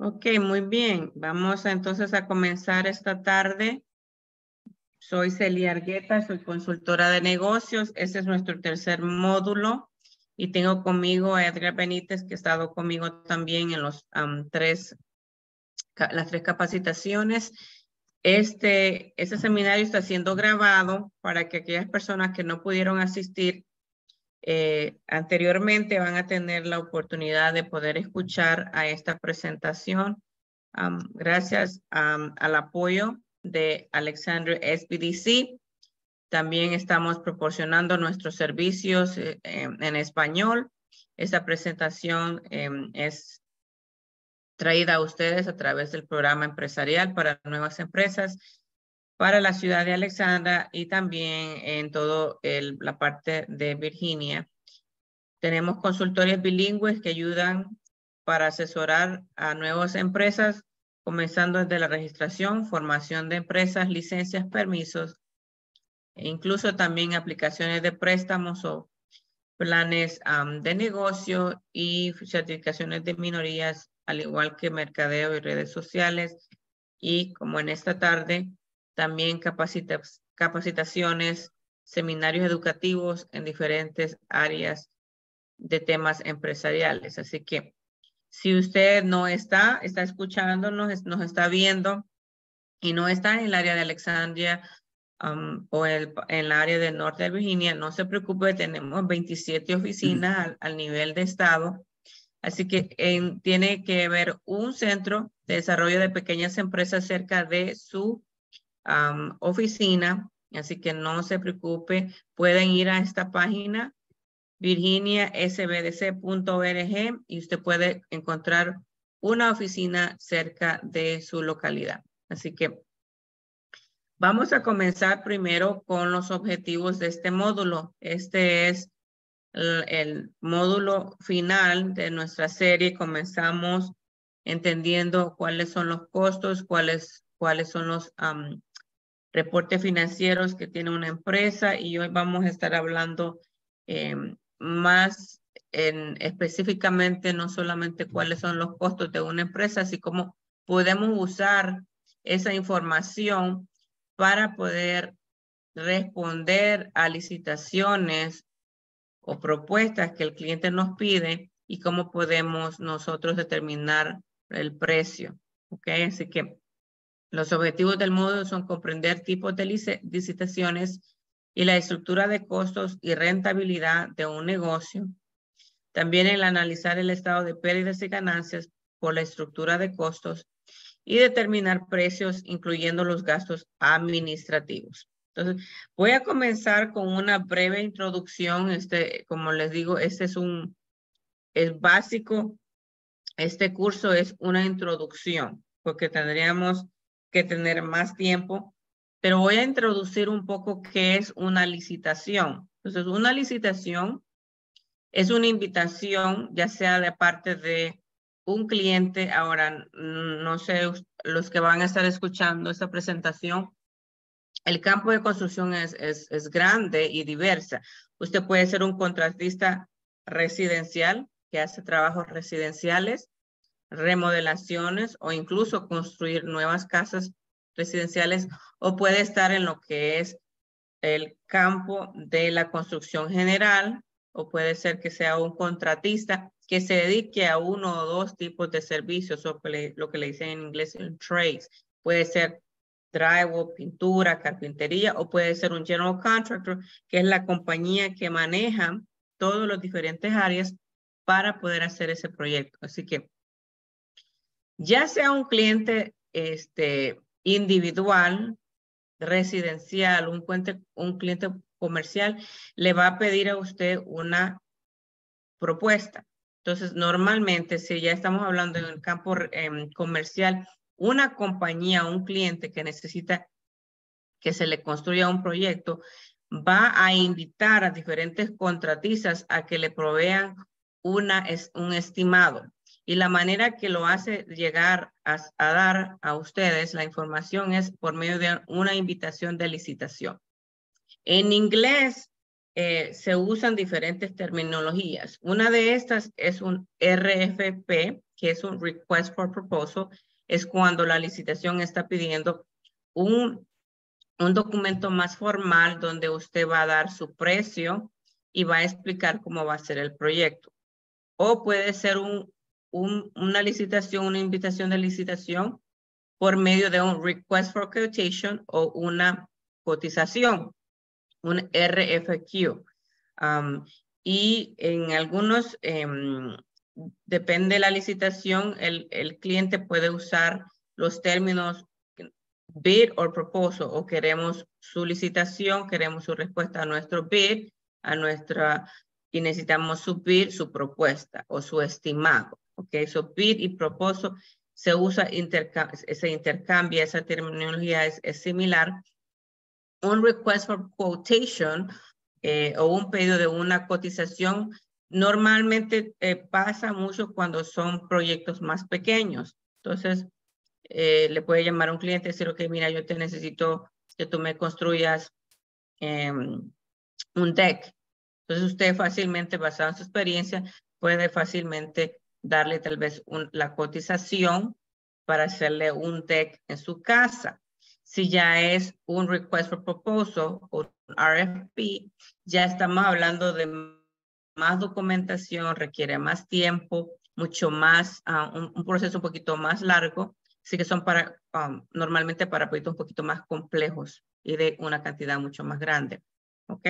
Ok, muy bien. Vamos entonces a comenzar esta tarde. Soy Celia Argueta, soy consultora de negocios. Este es nuestro tercer módulo y tengo conmigo a Edgar Benítez, que ha estado conmigo también en las tres capacitaciones. Este seminario está siendo grabado para que aquellas personas que no pudieron asistir anteriormente van a tener la oportunidad de poder escuchar a esta presentación. Gracias al apoyo de Alexandria SBDC. También estamos proporcionando nuestros servicios en español. Esta presentación es traída a ustedes a través del programa empresarial para nuevas empresas para la ciudad de Alexandria y también en toda la parte de Virginia. Tenemos consultores bilingües que ayudan para asesorar a nuevas empresas, comenzando desde la registración, formación de empresas, licencias, permisos, e incluso también aplicaciones de préstamos o planes de negocio y certificaciones de minorías, al igual que mercadeo y redes sociales. Y como en esta tarde, también capacitaciones, seminarios educativos en diferentes áreas de temas empresariales. Así que si usted no está escuchándonos, nos está viendo y no está en el área de Alexandria o en la área del norte de Virginia, no se preocupe, tenemos 27 oficinas al nivel de estado. Así que tiene que haber un centro de desarrollo de pequeñas empresas cerca de su oficina. Así que no se preocupe, pueden ir a esta página virginiasbdc.org y usted puede encontrar una oficina cerca de su localidad. Así que vamos a comenzar primero con los objetivos de este módulo. Este es el módulo final de nuestra serie. Comenzamos entendiendo cuáles son los costos, cuáles son los reportes financieros que tiene una empresa, y hoy vamos a estar hablando más específicamente no solamente cuáles son los costos de una empresa, así como podemos usar esa información para poder responder a licitaciones o propuestas que el cliente nos pide y cómo podemos nosotros determinar el precio. ¿Ok? Así que los objetivos del módulo son comprender tipos de licitaciones y la estructura de costos y rentabilidad de un negocio. También el analizar el estado de pérdidas y ganancias por la estructura de costos y determinar precios, incluyendo los gastos administrativos. Entonces, voy a comenzar con una breve introducción. Como les digo, es básico. Este curso es una introducción, porque tendríamos que tener más tiempo, pero voy a introducir un poco qué es una licitación. Entonces, una licitación es una invitación, ya sea de parte de un cliente. Ahora, no sé, los que van a estar escuchando esta presentación, el campo de construcción es grande y diversa. Usted puede ser un contratista residencial que hace trabajos residenciales, remodelaciones o incluso construir nuevas casas residenciales, o puede estar en lo que es el campo de la construcción general, o puede ser que sea un contratista que se dedique a uno o dos tipos de servicios, o lo que le dicen en inglés el trades. Puede ser drywall, pintura, carpintería, o puede ser un general contractor, que es la compañía que maneja todos los diferentes áreas para poder hacer ese proyecto. Así que ya sea un cliente individual, residencial, un cliente comercial, le va a pedir a usted una propuesta. Entonces, normalmente, si ya estamos hablando en el campo comercial, una compañía, un cliente que necesita que se le construya un proyecto, va a invitar a diferentes contratistas a que le provean un estimado. Y la manera que lo hace llegar a dar a ustedes la información es por medio de una invitación de licitación. En inglés, se usan diferentes terminologías. Una de estas es un RFP, que es un Request for Proposal. Es cuando la licitación está pidiendo un documento más formal donde usted va a dar su precio y va a explicar cómo va a ser el proyecto. O puede ser una licitación, una invitación de licitación por medio de un Request for Quotation o una cotización, un RFQ. Y en algunos, depende de la licitación, el cliente puede usar los términos bid or proposal, o queremos su licitación, queremos su respuesta a nuestro bid, y necesitamos su bid, su propuesta o su estimado. Ok, so bid y proposal se usa, se intercambia, esa terminología es similar. Un request for quotation o un pedido de una cotización normalmente pasa mucho cuando son proyectos más pequeños. Entonces, le puede llamar a un cliente y decir, ok, mira, yo te necesito que tú me construyas un deck. Entonces usted fácilmente, basado en su experiencia, puede fácilmente darle tal vez la cotización para hacerle un deck en su casa. Si ya es un Request for Proposal o un RFP, ya estamos hablando de más documentación, requiere más tiempo, mucho más, un proceso un poquito más largo. Así que son normalmente para proyectos un poquito más complejos y de una cantidad mucho más grande. ¿Ok?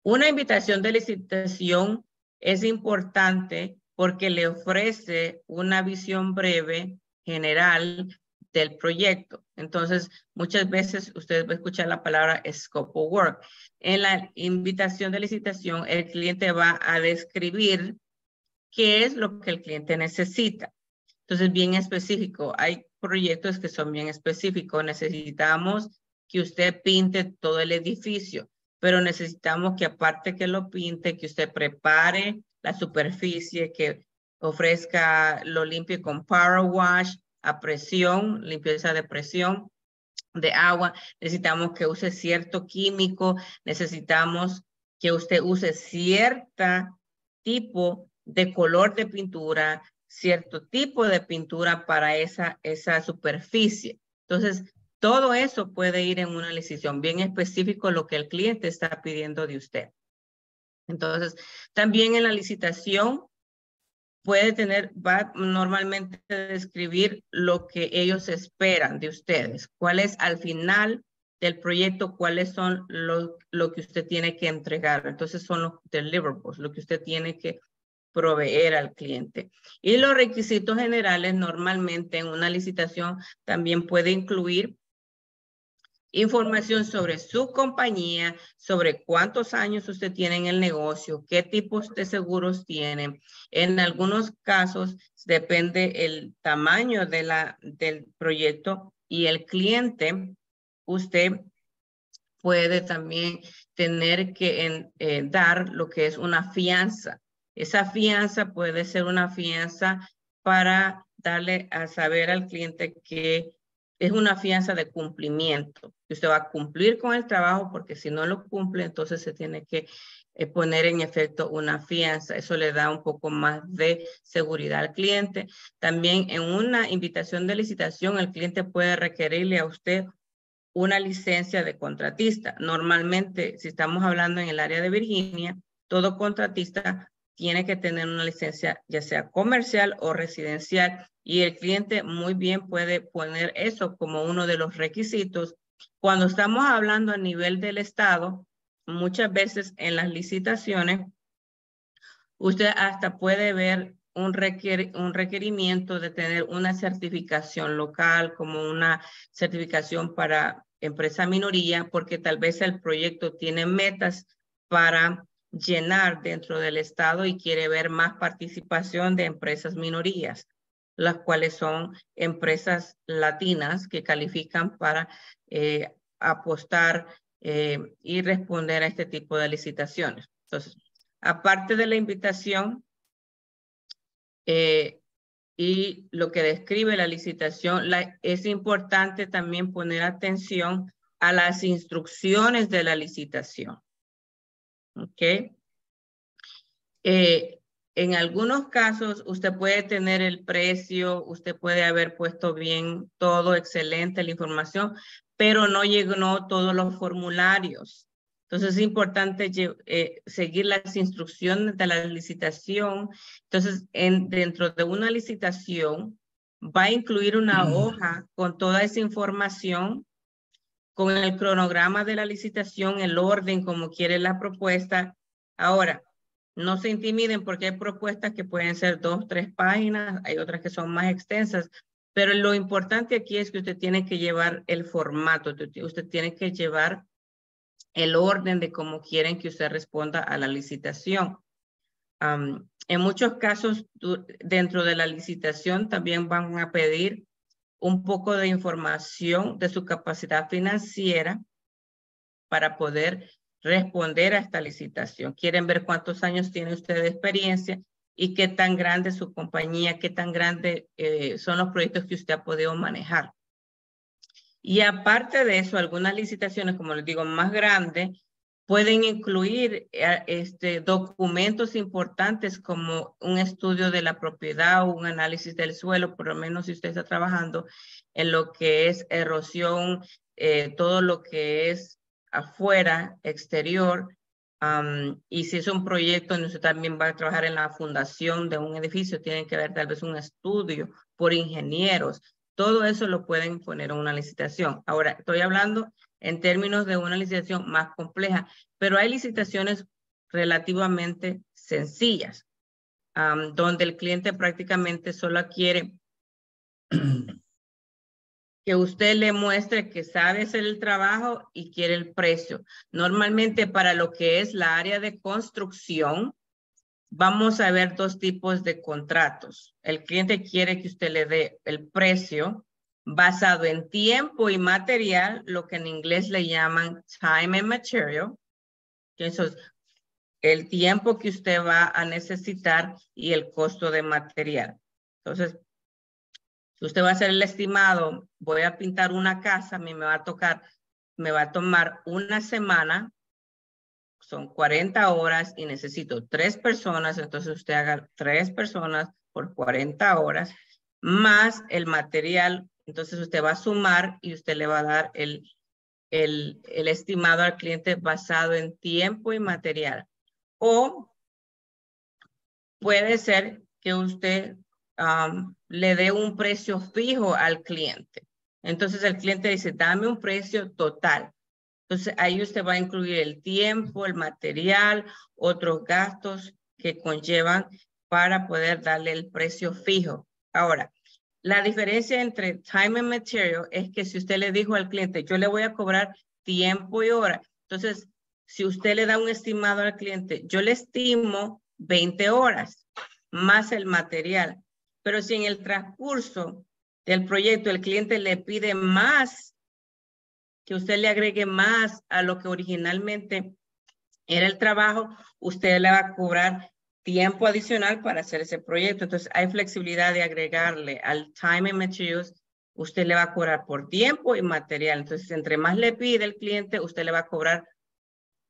Una invitación de licitación es importante porque le ofrece una visión breve, general, del proyecto. Entonces, muchas veces usted va a escuchar la palabra scope of work. En la invitación de licitación, el cliente va a describir qué es lo que el cliente necesita. Entonces, bien específico. Hay proyectos que son bien específicos. Necesitamos que usted pinte todo el edificio, pero necesitamos que aparte que lo pinte, que usted prepare la superficie, que ofrezca lo limpio con power wash, a presión, limpieza de presión, de agua. Necesitamos que use cierto químico, necesitamos que usted use cierta tipo de color de pintura, cierto tipo de pintura para esa superficie. Entonces, todo eso puede ir en una licitación bien específico lo que el cliente está pidiendo de usted. Entonces, también en la licitación va normalmente a describir lo que ellos esperan de ustedes. ¿Cuál es al final del proyecto? ¿Cuáles son lo que usted tiene que entregar? Entonces son los deliverables, lo que usted tiene que proveer al cliente. Y los requisitos generales normalmente en una licitación también puede incluir información sobre su compañía, sobre cuántos años usted tiene en el negocio, qué tipos de seguros tiene. En algunos casos depende el tamaño del proyecto y el cliente, usted puede también tener que dar lo que es una fianza. Esa fianza puede ser una fianza para darle a saber al cliente que es una fianza de cumplimiento, que usted va a cumplir con el trabajo, porque si no lo cumple, entonces se tiene que poner en efecto una fianza. Eso le da un poco más de seguridad al cliente. También en una invitación de licitación, el cliente puede requerirle a usted una licencia de contratista. Normalmente, si estamos hablando en el área de Virginia, todo contratista tiene que tener una licencia ya sea comercial o residencial, y el cliente muy bien puede poner eso como uno de los requisitos. Cuando estamos hablando a nivel del estado, muchas veces en las licitaciones, usted hasta puede ver un requerimiento de tener una certificación local, como una certificación para empresa minoría, porque tal vez el proyecto tiene metas para llenar dentro del estado y quiere ver más participación de empresas minorías, las cuales son empresas latinas que califican para apostar y responder a este tipo de licitaciones. Entonces, aparte de la invitación y lo que describe la licitación, es importante también poner atención a las instrucciones de la licitación. ¿Ok? En algunos casos, usted puede tener el precio, usted puede haber puesto bien todo, excelente la información, pero no llegó todos los formularios. Entonces es importante seguir las instrucciones de la licitación. Entonces, dentro de una licitación, va a incluir una hoja con toda esa información, con el cronograma de la licitación, el orden, como quiere la propuesta. Ahora, no se intimiden porque hay propuestas que pueden ser 2, 3 páginas, hay otras que son más extensas, pero lo importante aquí es que usted tiene que llevar el formato, usted tiene que llevar el orden de cómo quieren que usted responda a la licitación. En muchos casos, dentro de la licitación también van a pedir un poco de información de su capacidad financiera para poder responder a esta licitación. Quieren ver cuántos años tiene usted de experiencia y qué tan grande es su compañía, qué tan grande son los proyectos que usted ha podido manejar. Y aparte de eso, algunas licitaciones, como les digo, más grandes, pueden incluir documentos importantes como un estudio de la propiedad o un análisis del suelo, por lo menos si usted está trabajando en lo que es erosión, todo lo que es afuera, exterior, y si es un proyecto donde usted también va a trabajar en la fundación de un edificio, tiene que haber tal vez un estudio por ingenieros. Todo eso lo pueden poner en una licitación. Ahora, estoy hablando en términos de una licitación más compleja, pero hay licitaciones relativamente sencillas, donde el cliente prácticamente solo quiere que usted le muestre que sabe hacer el trabajo y quiere el precio. Normalmente para lo que es la área de construcción, vamos a ver dos tipos de contratos. El cliente quiere que usted le dé el precio basado en tiempo y material, lo que en inglés le llaman time and material. Entonces, el tiempo que usted va a necesitar y el costo de material. Entonces, si usted va a hacer el estimado, voy a pintar una casa, a mí me va a tomar una semana, son 40 horas y necesito 3 personas, entonces usted haga 3 personas por 40 horas, más el material, entonces usted va a sumar y usted le va a dar el estimado al cliente basado en tiempo y material. O puede ser que usted le dé un precio fijo al cliente. Entonces el cliente dice, dame un precio total. Entonces ahí usted va a incluir el tiempo, el material, otros gastos que conllevan para poder darle el precio fijo. Ahora, la diferencia entre time and material es que si usted le dijo al cliente, yo le voy a cobrar tiempo y hora. Entonces, si usted le da un estimado al cliente, yo le estimo 20 horas más el material. Pero si en el transcurso del proyecto el cliente le pide más, que usted le agregue más a lo que originalmente era el trabajo, usted le va a cobrar tiempo adicional para hacer ese proyecto. Entonces hay flexibilidad de agregarle al time and materials, usted le va a cobrar por tiempo y material. Entonces entre más le pide el cliente, usted le va a cobrar,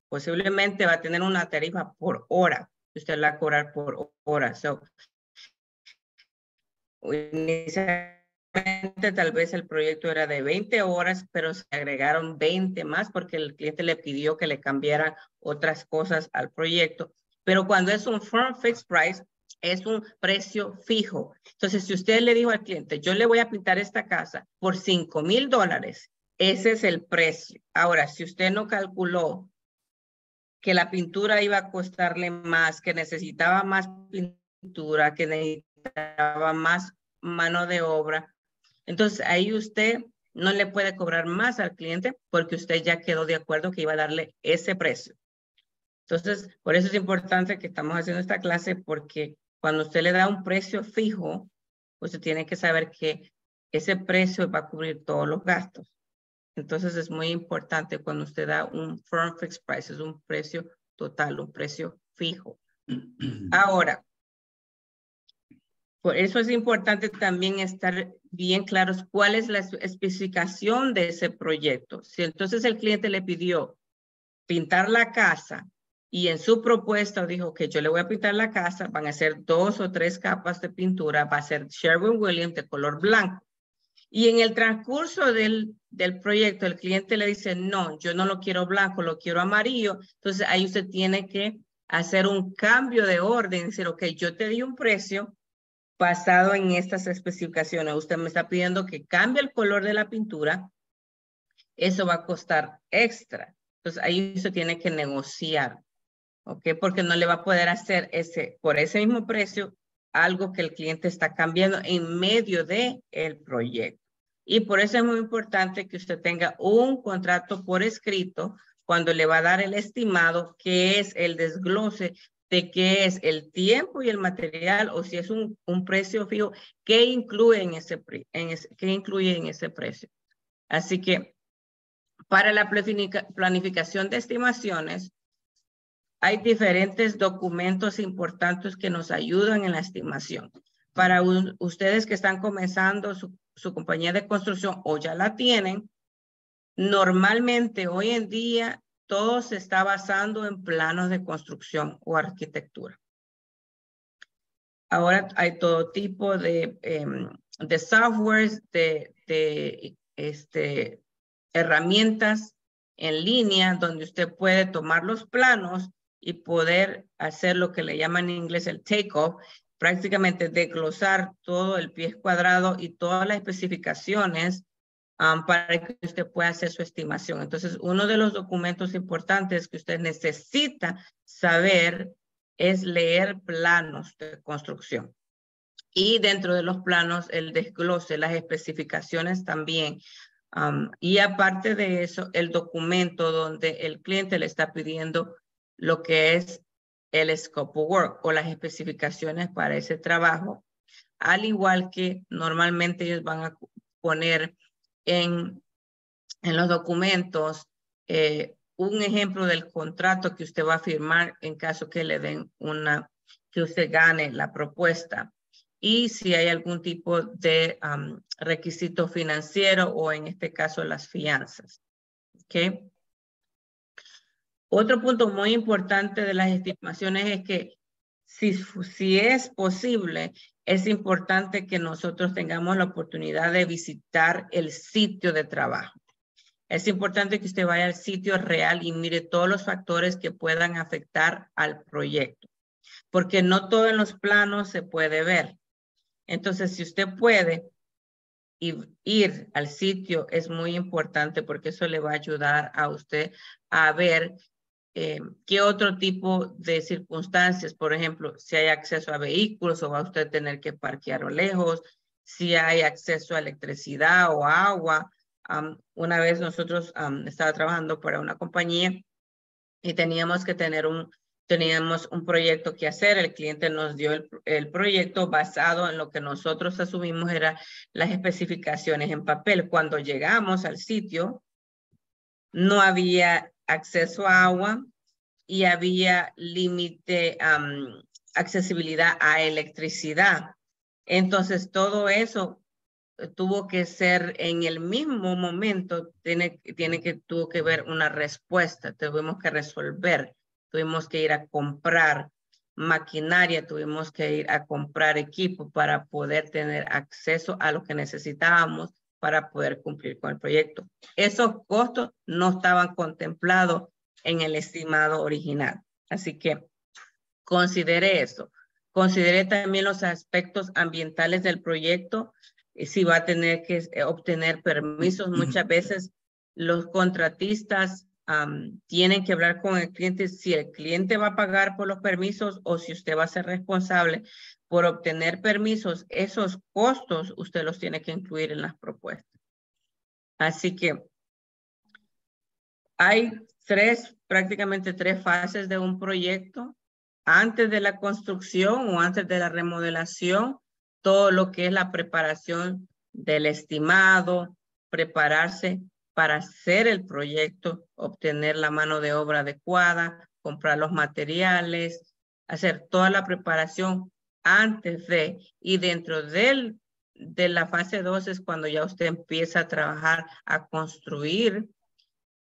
posiblemente va a tener una tarifa por hora. Usted le va a cobrar por hora. So, inicialmente tal vez el proyecto era de 20 horas, pero se agregaron 20 más porque el cliente le pidió que le cambiaran otras cosas al proyecto. Pero cuando es un firm fixed price, es un precio fijo. Entonces, si usted le dijo al cliente, yo le voy a pintar esta casa por $5,000, ese es el precio. Ahora, si usted no calculó que la pintura iba a costarle más, que necesitaba más pintura, que necesitaba más mano de obra, entonces ahí usted no le puede cobrar más al cliente porque usted ya quedó de acuerdo que iba a darle ese precio. Entonces, por eso es importante que estamos haciendo esta clase, porque cuando usted le da un precio fijo, usted tiene que saber que ese precio va a cubrir todos los gastos. Entonces es muy importante cuando usted da un firm fixed price, es un precio total, un precio fijo. Ahora, por eso es importante también estar bien claros cuál es la especificación de ese proyecto. Si entonces el cliente le pidió pintar la casa y en su propuesta dijo que yo le voy a pintar la casa, van a ser 2 o 3 capas de pintura, va a ser Sherwin-Williams de color blanco. Y en el transcurso del proyecto, el cliente le dice, no, yo no lo quiero blanco, lo quiero amarillo. Entonces ahí usted tiene que hacer un cambio de orden, decir, ok, yo te di un precio basado en estas especificaciones. Usted me está pidiendo que cambie el color de la pintura. Eso va a costar extra. Entonces ahí usted tiene que negociar, ¿ok? Porque no le va a poder hacer por ese mismo precio algo que el cliente está cambiando en medio del proyecto. Y por eso es muy importante que usted tenga un contrato por escrito cuando le va a dar el estimado, que es el desglose de qué es el tiempo y el material, o si es un precio fijo, qué incluye en ese precio. Así que para la planificación de estimaciones, hay diferentes documentos importantes que nos ayudan en la estimación. Para ustedes que están comenzando su compañía de construcción o ya la tienen, normalmente hoy en día todo se está basando en planos de construcción o arquitectura. Ahora hay todo tipo de softwares, de herramientas en línea donde usted puede tomar los planos y poder hacer lo que le llaman en inglés el take-off, prácticamente desglosar todo el pie cuadrado y todas las especificaciones para que usted pueda hacer su estimación. Entonces, uno de los documentos importantes que usted necesita saber es leer planos de construcción. Y dentro de los planos, el desglose, las especificaciones también. Y aparte de eso, el documento donde el cliente le está pidiendo lo que es el scope of work o las especificaciones para ese trabajo, al igual que normalmente ellos van a poner en los documentos un ejemplo del contrato que usted va a firmar en caso que le den que usted gane la propuesta. Y si hay algún tipo de requisito financiero o en este caso las fianzas. ¿Okay? Otro punto muy importante de las estimaciones es que si es posible, es importante que nosotros tengamos la oportunidad de visitar el sitio de trabajo. Es importante que usted vaya al sitio real y mire todos los factores que puedan afectar al proyecto, porque no todo en los planos se puede ver. Entonces, si usted puede ir al sitio, es muy importante porque eso le va a ayudar a usted a ver qué otro tipo de circunstancias, por ejemplo, si hay acceso a vehículos o va a usted tener que parquear lejos, si hay acceso a electricidad o agua. Una vez nosotros estaba trabajando para una compañía y teníamos un proyecto que hacer. El cliente nos dio el proyecto basado en lo que nosotros asumimos eran las especificaciones en papel. Cuando llegamos al sitio, no había acceso a agua y había límite, accesibilidad a electricidad. Entonces, todo eso tuvo que ser en el mismo momento, tuvo que ver una respuesta, tuvimos que resolver, tuvimos que ir a comprar maquinaria, tuvimos que ir a comprar equipo para poder tener acceso a lo que necesitábamos para poder cumplir con el proyecto. Esos costos no estaban contemplados en el estimado original. Así que considere eso. Considere también los aspectos ambientales del proyecto, si va a tener que obtener permisos. Muchas veces los contratistas tienen que hablar con el cliente si el cliente va a pagar por los permisos o si usted va a ser responsable por obtener permisos. Esos costos usted los tiene que incluir en las propuestas. Así que hay prácticamente tres fases de un proyecto. Antes de la construcción o antes de la remodelación, todo lo que es la preparación del estimado, prepararse para hacer el proyecto, obtener la mano de obra adecuada, comprar los materiales, hacer toda la preparación antes y dentro de la fase 2 es cuando ya usted empieza a trabajar, a construir,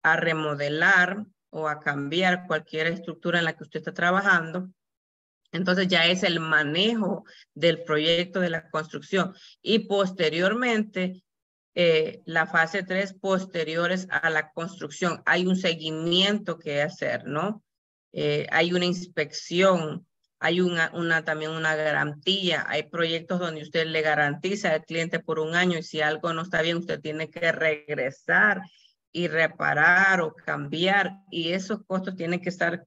a remodelar o a cambiar cualquier estructura en la que usted está trabajando, entonces ya es el manejo del proyecto de la construcción. Y posteriormente, la fase 3, posteriores a la construcción, hay un seguimiento que hacer, ¿no? Hay una inspección, hay también una garantía, hay proyectos donde usted le garantiza al cliente por un año y si algo no está bien, usted tiene que regresar y reparar o cambiar y esos costos tienen que estar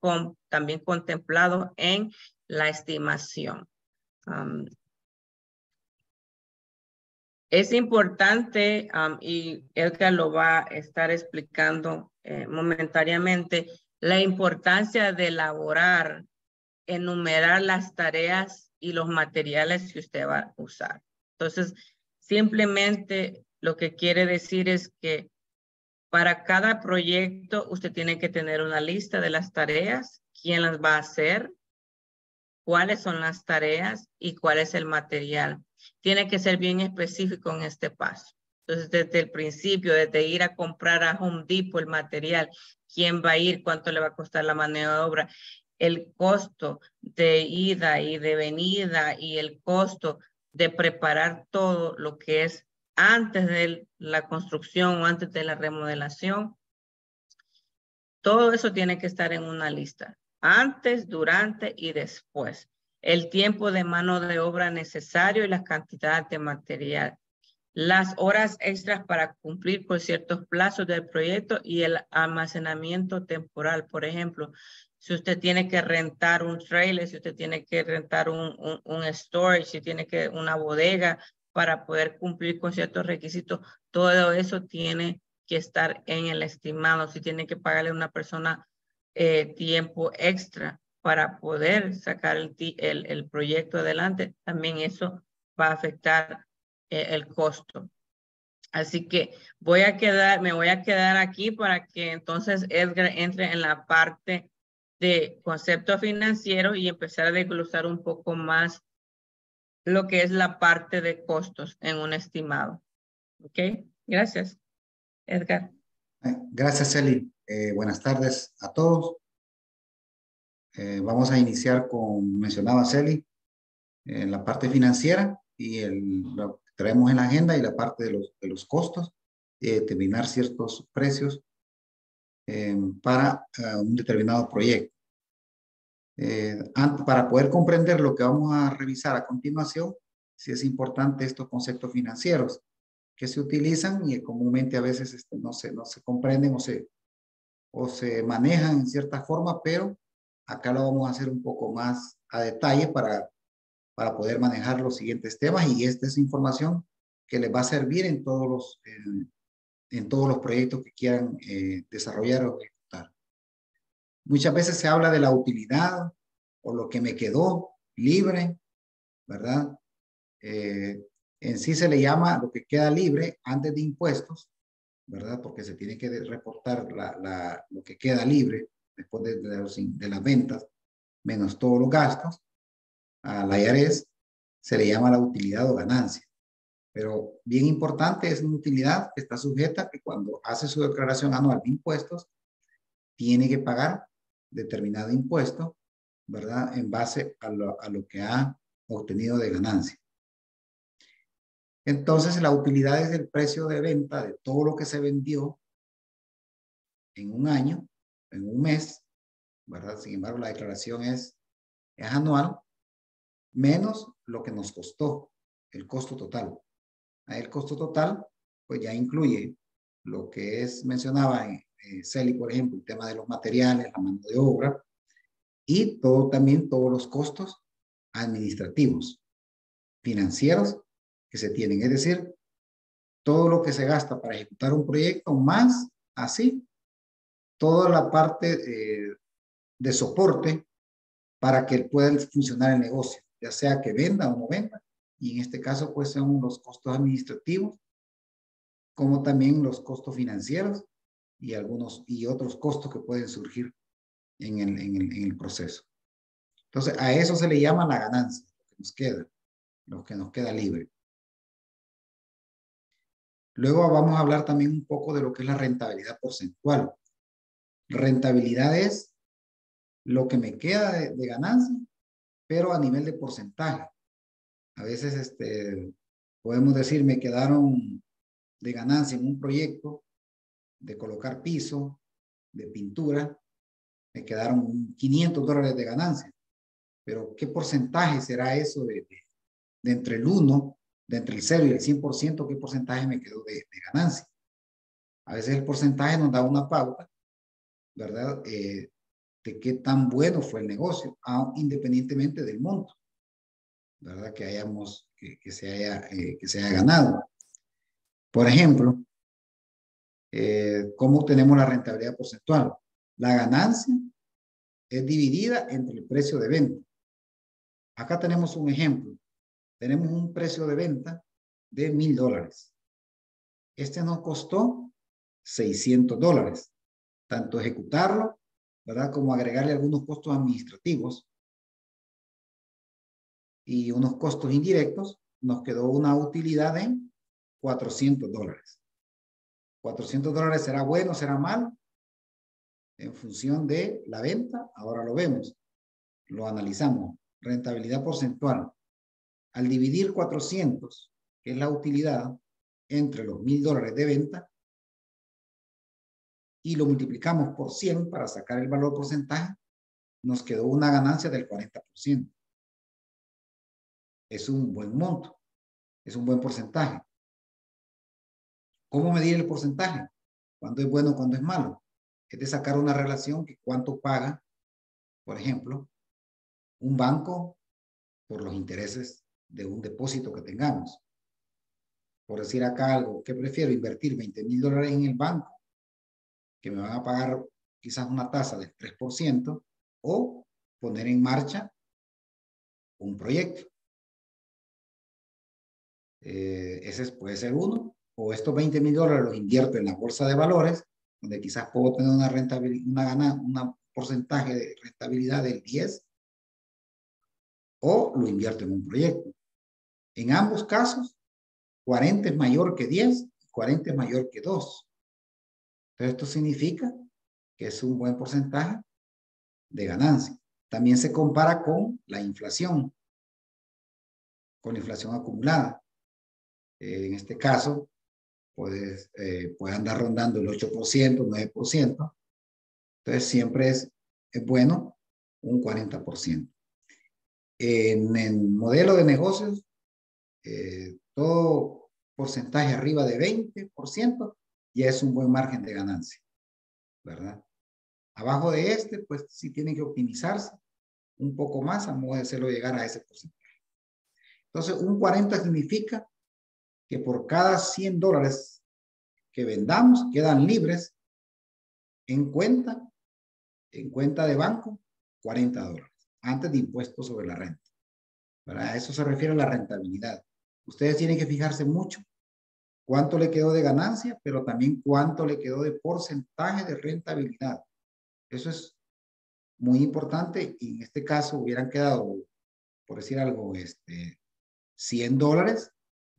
también contemplados en la estimación. Es importante, y Edgar lo va a estar explicando momentáneamente, la importancia de elaborar, enumerar las tareas y los materiales que usted va a usar. Entonces, simplemente lo que quiere decir es que para cada proyecto usted tiene que tener una lista de las tareas, quién las va a hacer, cuáles son las tareas y cuál es el material. Tiene que ser bien específico en este paso. Entonces, desde el principio, desde ir a comprar a Home Depot el material, quién va a ir, cuánto le va a costar la mano de obra, el costo de ida y de venida y el costo de preparar todo lo que es antes de la construcción o antes de la remodelación. Todo eso tiene que estar en una lista, antes, durante y después. El tiempo de mano de obra necesario y las cantidades de material. Las horas extras para cumplir con ciertos plazos del proyecto y el almacenamiento temporal. Por ejemplo, si usted tiene que rentar un trailer, si usted tiene que rentar un storage, si tiene que una bodega para poder cumplir con ciertos requisitos, todo eso tiene que estar en el estimado. Si tiene que pagarle a una persona tiempo extra para poder sacar el proyecto adelante, también eso va a afectar el costo. Así que me voy a quedar aquí para que entonces Edgar entre en la parte de conceptos financieros y empezar a desglosar un poco más lo que es la parte de costos en un estimado. ¿Ok? Gracias, Edgar. Gracias, Eli. Buenas tardes a todos. Vamos a iniciar con, mencionaba Celi, la parte financiera y lo que traemos en la agenda y la parte de los costos y determinar ciertos precios para un determinado proyecto. Para poder comprender lo que vamos a revisar a continuación, sí es importante estos conceptos financieros que se utilizan y comúnmente a veces no se comprenden o se manejan en cierta forma, pero acá lo vamos a hacer un poco más a detalle para poder manejar los siguientes temas y esta es información que les va a servir en todos los proyectos que quieran desarrollar o ejecutar. Muchas veces se habla de la utilidad o lo que me quedó libre, ¿verdad? En sí se le llama lo que queda libre antes de impuestos, ¿verdad? Porque se tiene que reportar lo que queda libre después de las ventas, menos todos los gastos. A la IRS se le llama la utilidad o ganancia. Pero bien importante, es una utilidad que está sujeta a que cuando hace su declaración anual de impuestos, tiene que pagar determinado impuesto, ¿verdad? En base a lo que ha obtenido de ganancia. Entonces, la utilidad es el precio de venta de todo lo que se vendió en un año, en un mes, ¿verdad? Sin embargo, la declaración es anual, menos lo que nos costó, el costo total. El costo total, pues ya incluye lo que mencionaba Celi, por ejemplo, el tema de los materiales, la mano de obra, y también todos los costos administrativos, financieros que se tienen. Es decir, todo lo que se gasta para ejecutar un proyecto, más así, toda la parte de soporte para que pueda funcionar el negocio, ya sea que venda o no venda. Y en este caso, pues son los costos administrativos, como también los costos financieros y otros costos que pueden surgir en el proceso. Entonces, a eso se le llama la ganancia, lo que nos queda libre. Luego vamos a hablar también un poco de lo que es la rentabilidad porcentual. Rentabilidad es lo que me queda de ganancia, pero a nivel de porcentaje. A veces podemos decir, me quedaron de ganancia en un proyecto de colocar piso, de pintura, me quedaron $500 de ganancia. Pero ¿qué porcentaje será eso de entre el 1, de entre el 0 y el 100%? ¿Qué porcentaje me quedó de ganancia? A veces el porcentaje nos da una pauta, ¿verdad? De qué tan bueno fue el negocio, independientemente del monto, ¿verdad? Que se haya ganado. Por ejemplo, ¿cómo obtenemos la rentabilidad porcentual? La ganancia es dividida entre el precio de venta. Acá tenemos un ejemplo. Tenemos un precio de venta de $1,000. Este nos costó $600, tanto ejecutarlo, ¿verdad? Como agregarle algunos costos administrativos y unos costos indirectos, nos quedó una utilidad de $400. $400 será bueno, será malo, en función de la venta. Ahora lo vemos, lo analizamos. Rentabilidad porcentual. Al dividir 400, que es la utilidad, entre los $1,000 de venta, y lo multiplicamos por 100 para sacar el valor porcentaje, nos quedó una ganancia del 40%. Es un buen monto, es un buen porcentaje. ¿Cómo medir el porcentaje? ¿Cuándo es bueno, cuándo es malo? Es de sacar una relación que cuánto paga, por ejemplo, un banco por los intereses de un depósito que tengamos. Por decir acá algo, ¿qué prefiero? Invertir $20,000 en el banco, que me van a pagar quizás una tasa del 3%, o poner en marcha un proyecto. Ese puede ser uno, o estos $20,000 los invierto en la bolsa de valores, donde quizás puedo tener una rentabilidad, una porcentaje de rentabilidad del 10, o lo invierto en un proyecto. En ambos casos, 40 es mayor que 10, 40 es mayor que 2. Entonces, esto significa que es un buen porcentaje de ganancia. También se compara con la inflación, con la inflación acumulada. En este caso, puede andar rondando el 8%, 9%. Entonces, siempre es bueno un 40%. En el modelo de negocios, todo porcentaje arriba de 20% ya es un buen margen de ganancia, ¿verdad? Abajo de pues sí tiene que optimizarse un poco más a modo de hacerlo llegar a ese porcentaje. Entonces, un 40 significa que por cada $100 que vendamos quedan libres en cuenta de banco, $40, antes de impuestos sobre la renta. ¿Verdad? A eso se refiere a la rentabilidad. Ustedes tienen que fijarse mucho cuánto le quedó de ganancia, pero también cuánto le quedó de porcentaje de rentabilidad. Eso es muy importante, y en este caso hubieran quedado, por decir algo, $100,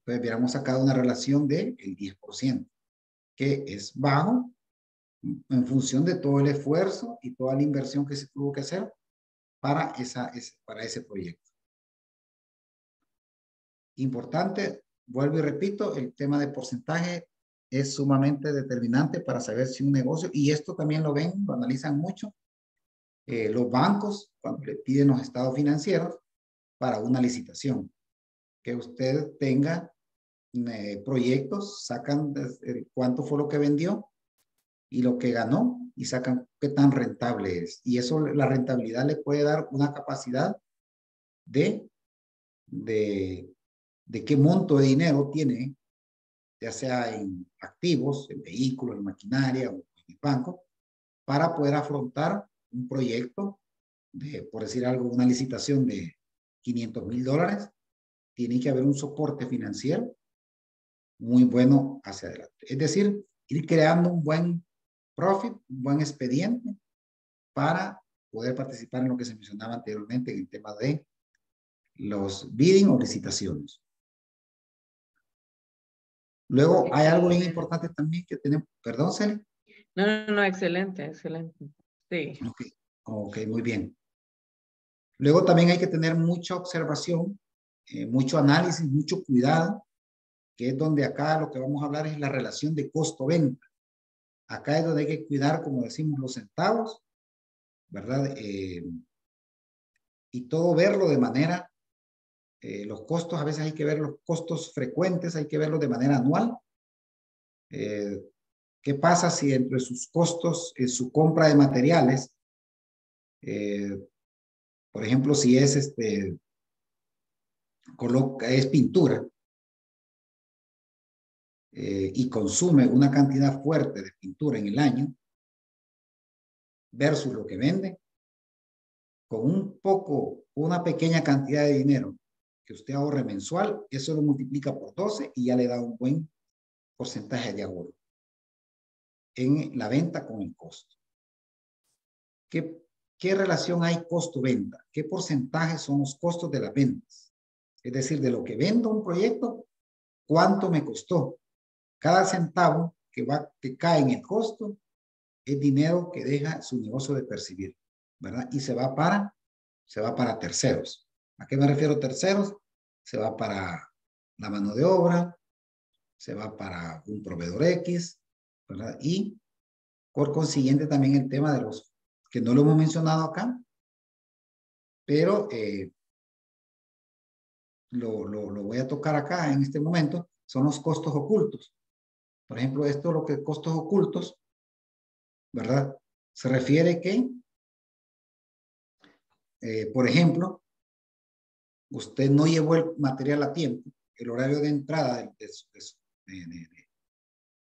pues hubiéramos sacado una relación del 10%, que es bajo en función de todo el esfuerzo y toda la inversión que se tuvo que hacer para ese proyecto. Importante, vuelvo y repito, el tema de porcentaje es sumamente determinante para saber si un negocio, y esto también lo ven, lo analizan mucho, los bancos cuando le piden los estados financieros para una licitación, que usted tenga proyectos, sacan cuánto fue lo que vendió y lo que ganó, y sacan qué tan rentable es. Y eso, la rentabilidad le puede dar una capacidad de qué monto de dinero tiene, ya sea en activos, en vehículos, en maquinaria o en el banco, para poder afrontar un proyecto de, por decir algo, una licitación de $500,000. Tiene que haber un soporte financiero muy bueno hacia adelante. Es decir, ir creando un buen profit, un buen expediente para poder participar en lo que se mencionaba anteriormente en el tema de los bidding o licitaciones. Luego hay algo bien importante también que tenemos, perdón, Celia. No, excelente, excelente. Sí. Ok, ok, muy bien. Luego también hay que tener mucha observación, mucho análisis, mucho cuidado, que es donde acá lo que vamos a hablar es la relación de costo-venta. Acá es donde hay que cuidar, como decimos, los centavos, ¿verdad? Y todo verlo de manera, los costos, a veces hay que ver los costos frecuentes, hay que verlos de manera anual. ¿Qué pasa si entre sus costos, en su compra de materiales, por ejemplo, si es es pintura y consume una cantidad fuerte de pintura en el año versus lo que vende, con una pequeña cantidad de dinero que usted ahorre mensual, eso lo multiplica por 12 y ya le da un buen porcentaje de ahorro en la venta con el costo. ¿Qué relación hay costo-venta? ¿Qué porcentaje son los costos de las ventas? Es decir, de lo que vendo un proyecto, ¿cuánto me costó? Cada centavo que cae en el costo es dinero que deja su negocio de percibir, ¿verdad? Y se va para terceros. ¿A qué me refiero terceros? Se va para la mano de obra, se va para un proveedor X, ¿verdad? Y por consiguiente también el tema de los, que no lo hemos mencionado acá, pero lo voy a tocar acá en este momento, son los costos ocultos. Por ejemplo, esto lo que costos ocultos, ¿verdad? Se refiere que, por ejemplo, usted no llevó el material a tiempo, el horario de entrada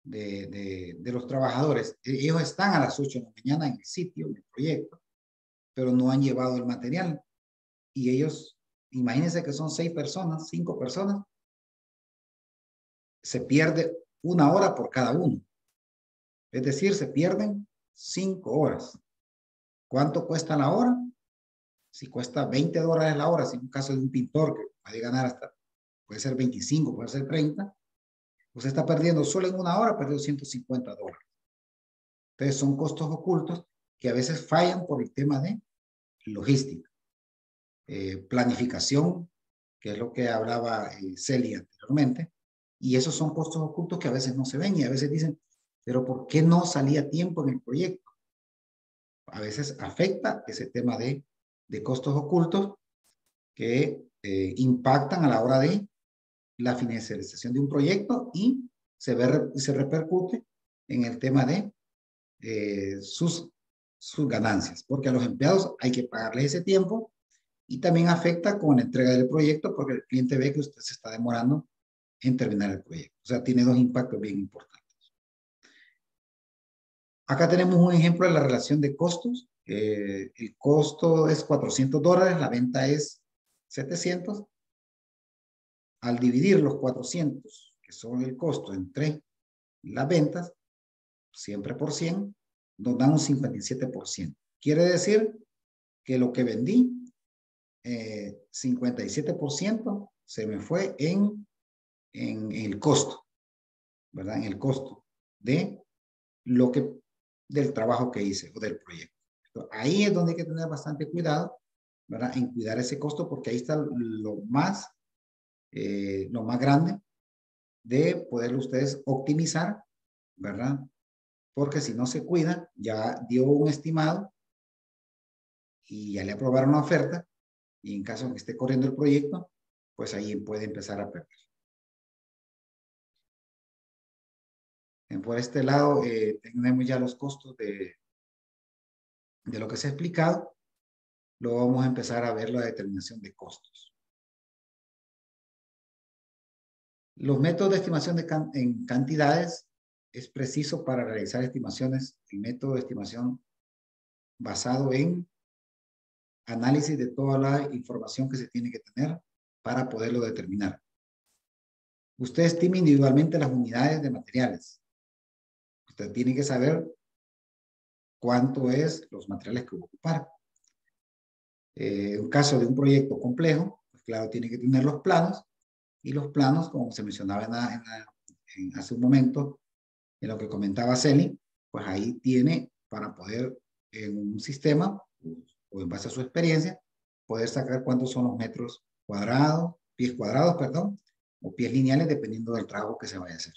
de los trabajadores, ellos están a las 8 de la mañana en el sitio, en el proyecto, pero no han llevado el material. Y ellos, imagínense que son 6 personas, 5 personas, se pierde 1 hora por cada uno. Es decir, se pierden 5 horas. ¿Cuánto cuesta la hora? Si cuesta $20 la hora, si en un caso de un pintor que puede ganar hasta, puede ser 25, puede ser 30, usted está perdiendo solo en 1 hora, perdió $150. Entonces son costos ocultos que a veces fallan por el tema de logística. Planificación, que es lo que hablaba Celia anteriormente, y esos son costos ocultos que a veces no se ven y a veces dicen, pero ¿por qué no salía a tiempo en el proyecto? A veces afecta ese tema de costos ocultos que impactan a la hora de la financiarización de un proyecto y se repercute en el tema de sus ganancias, porque a los empleados hay que pagarles ese tiempo y también afecta con la entrega del proyecto porque el cliente ve que usted se está demorando en terminar el proyecto. O sea, tiene 2 impactos bien importantes. Acá tenemos un ejemplo de la relación de costos. El costo es $400, la venta es 700. Al dividir los 400, que son el costo, entre las ventas, siempre por 100, nos dan un 57%. Quiere decir que lo que vendí, 57% se me fue en el costo, ¿verdad? En el costo de del trabajo que hice o del proyecto. Entonces, ahí es donde hay que tener bastante cuidado, ¿verdad? En cuidar ese costo porque ahí está lo más grande de poder ustedes optimizar, ¿verdad? Porque si no se cuida, ya dio un estimado y ya le aprobaron la oferta y en caso de que esté corriendo el proyecto, pues ahí puede empezar a perder. Por este lado, tenemos ya los costos de lo que se ha explicado. Luego vamos a empezar a ver la determinación de costos. Los métodos de estimación en cantidades es preciso para realizar estimaciones. El método de estimación basado en análisis de toda la información que se tiene que tener para poderlo determinar. Usted estima individualmente las unidades de materiales. Usted tiene que saber cuánto es los materiales que va a ocupar. En caso de un proyecto complejo, pues claro, tiene que tener los planos y los planos, como se mencionaba hace un momento, en lo que comentaba Celi, pues ahí tiene para poder en un sistema o en base a su experiencia, poder sacar cuántos son los metros cuadrados, pies cuadrados, perdón, o pies lineales, dependiendo del trabajo que se vaya a hacer.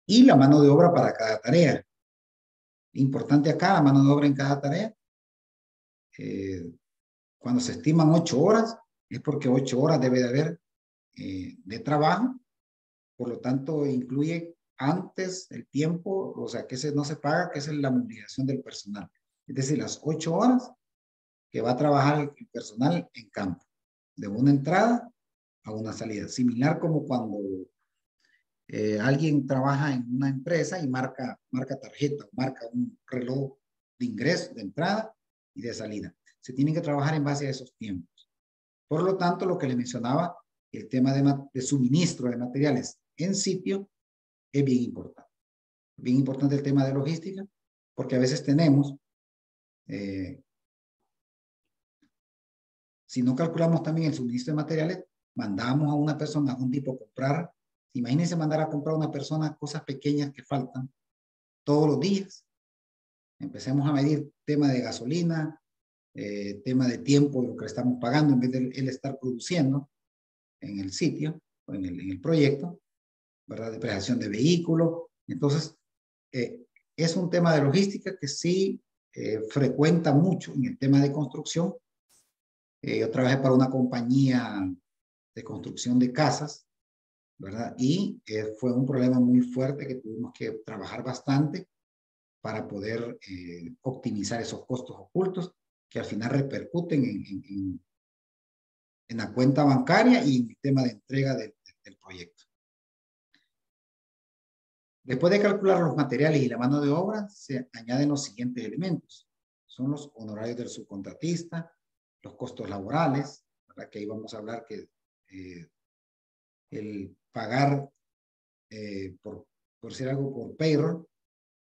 Y la mano de obra para cada tarea. Importante acá, la mano de obra en cada tarea. Cuando se estiman 8 horas, es porque 8 horas debe de haber de trabajo. Por lo tanto, incluye antes el tiempo, o sea, que ese no se paga, que es la movilización del personal. Es decir, las 8 horas que va a trabajar el personal en campo, de una entrada a una salida. Similar como cuando alguien trabaja en una empresa y marca tarjeta, marca un reloj de ingreso, de entrada y de salida. Se tienen que trabajar en base a esos tiempos. Por lo tanto, lo que les mencionaba, el tema de suministro de materiales en sitio es bien importante. Bien importante el tema de logística, porque a veces tenemos, si no calculamos también el suministro de materiales, mandamos a una persona, a un tipo a comprar. Imagínense mandar a comprar a una persona cosas pequeñas que faltan todos los días. Empecemos a medir tema de gasolina, tema de tiempo, lo que le estamos pagando en vez de él estar produciendo en el sitio o en el proyecto, ¿verdad? De prestación de vehículos. Entonces, es un tema de logística que sí frecuenta mucho en el tema de construcción. Yo trabajé para una compañía de construcción de casas, ¿verdad? Y fue un problema muy fuerte que tuvimos que trabajar bastante para poder optimizar esos costos ocultos que al final repercuten en la cuenta bancaria y en el tema de entrega del proyecto. Después de calcular los materiales y la mano de obra, se añaden los siguientes elementos. Son los honorarios del subcontratista, los costos laborales, ¿verdad? Que ahí vamos a hablar que el pagar, por decir algo, por payroll,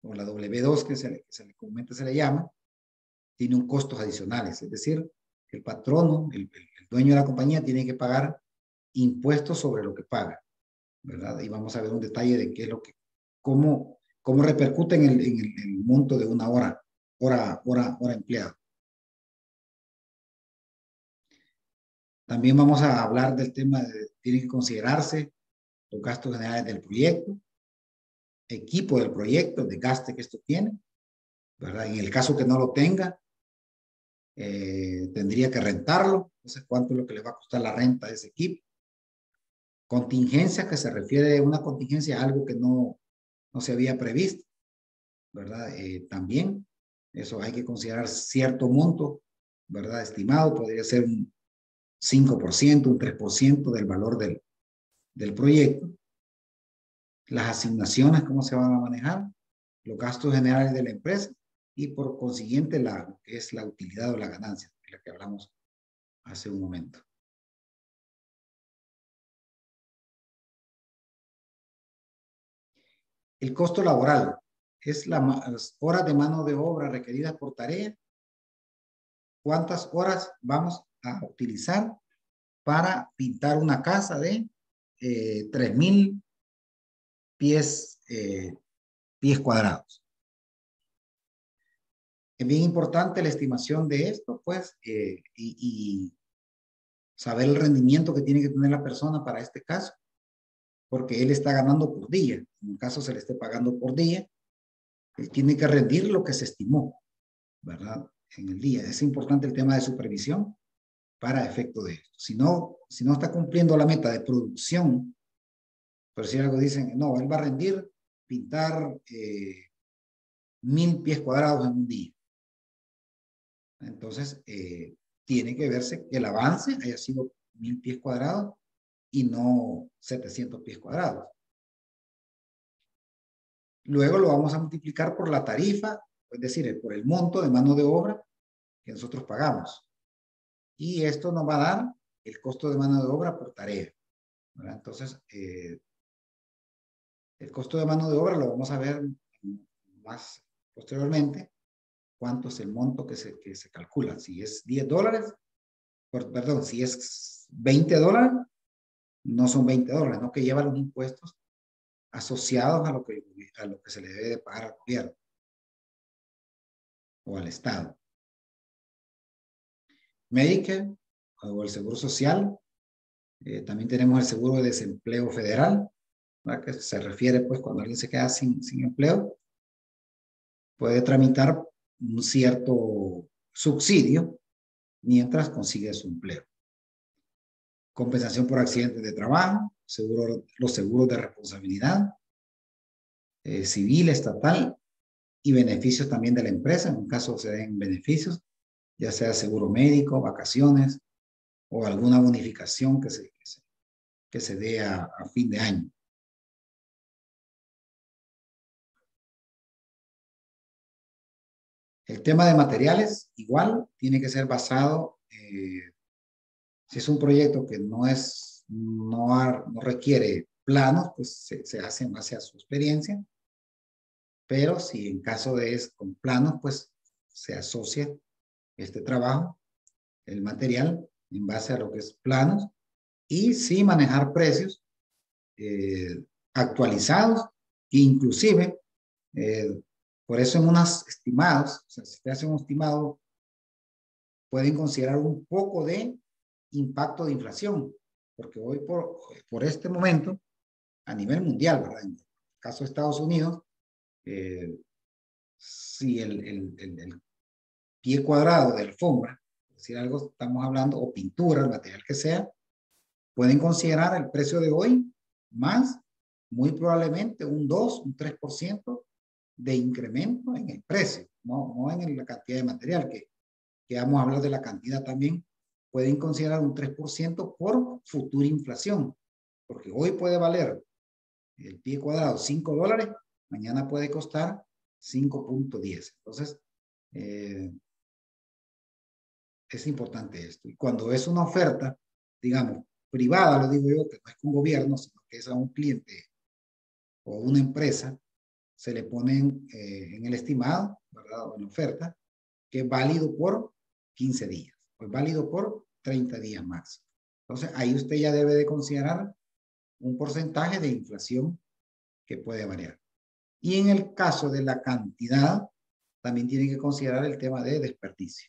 o la W2 que comúnmente se le llama, tiene un costos adicionales. Es decir, el patrono, el dueño de la compañía tiene que pagar impuestos sobre lo que paga, ¿verdad? Y vamos a ver un detalle de qué es lo que, cómo repercute en el monto de una hora empleada. También vamos a hablar del tema de, tienen que considerarse los gastos generales del proyecto, equipo del proyecto, el desgaste que esto tiene, ¿verdad? En el caso que no lo tenga, tendría que rentarlo, no sé cuánto es lo que le va a costar la renta de ese equipo. Contingencia, que se refiere a una contingencia a algo que no se había previsto, ¿verdad? También, eso hay que considerar cierto monto, ¿verdad? Estimado, podría ser un 5%, un 3% del valor del proyecto. Las asignaciones, cómo se van a manejar, los gastos generales de la empresa y por consiguiente lo que es la utilidad o la ganancia, de la que hablamos hace un momento. El costo laboral es las horas de mano de obra requeridas por tarea. ¿Cuántas horas vamos a utilizar para pintar una casa de 3,000 pies cuadrados? Es bien importante la estimación de esto, pues, y saber el rendimiento que tiene que tener la persona para este caso, porque él está ganando por día. En un caso se le esté pagando por día, él tiene que rendir lo que se estimó, ¿verdad? En el día. Es importante el tema de supervisión para efecto de esto. Si no está cumpliendo la meta de producción, por si algo dicen, no, él va a rendir pintar 1,000 pies cuadrados en un día. Entonces, tiene que verse que el avance haya sido 1,000 pies cuadrados y no 700 pies cuadrados. Luego lo vamos a multiplicar por la tarifa, es decir, por el monto de mano de obra que nosotros pagamos. Y esto nos va a dar el costo de mano de obra por tarea, ¿verdad? Entonces, el costo de mano de obra lo vamos a ver más posteriormente, cuánto es el monto que se calcula. Si es $10, perdón, si es $20, no son $20, no que lleva los impuestos asociados a lo que se le debe de pagar al gobierno o al Estado. Medicare o el Seguro Social. También tenemos el Seguro de Desempleo Federal, ¿verdad? Que se refiere pues cuando alguien se queda sin empleo, puede tramitar un cierto subsidio mientras consigue su empleo. Compensación por accidentes de trabajo, los seguros de responsabilidad civil, estatal y beneficios también de la empresa. En un caso se den beneficios, ya sea seguro médico, vacaciones o alguna bonificación que se dé a fin de año. El tema de materiales, igual, tiene que ser basado, si es un proyecto que no requiere planos, pues se hace en base a su experiencia, pero si en caso de es con planos, pues se asocia este trabajo, el material, en base a lo que es planos, y sí manejar precios actualizados, inclusive, por eso en unos estimados, o sea, si te hacen un estimado, pueden considerar un poco de impacto de inflación, porque hoy por este momento, a nivel mundial, ¿verdad? En el caso de Estados Unidos, si el pie cuadrado de alfombra, es decir, algo estamos hablando, o pintura, el material que sea, pueden considerar el precio de hoy más, muy probablemente un 2, un 3% de incremento en el precio, no en la cantidad de material, que vamos a hablar de la cantidad también, pueden considerar un 3% por futura inflación, porque hoy puede valer el pie cuadrado $5, mañana puede costar 5.10. Entonces, es importante esto. Y cuando es una oferta, digamos, privada, lo digo yo, que no es con gobierno, sino que es a un cliente o una empresa, se le ponen en el estimado, ¿verdad? O en la oferta, que es válido por 15 días, o es válido por 30 días más. Entonces, ahí usted ya debe de considerar un porcentaje de inflación que puede variar. Y en el caso de la cantidad, también tiene que considerar el tema de desperdicio,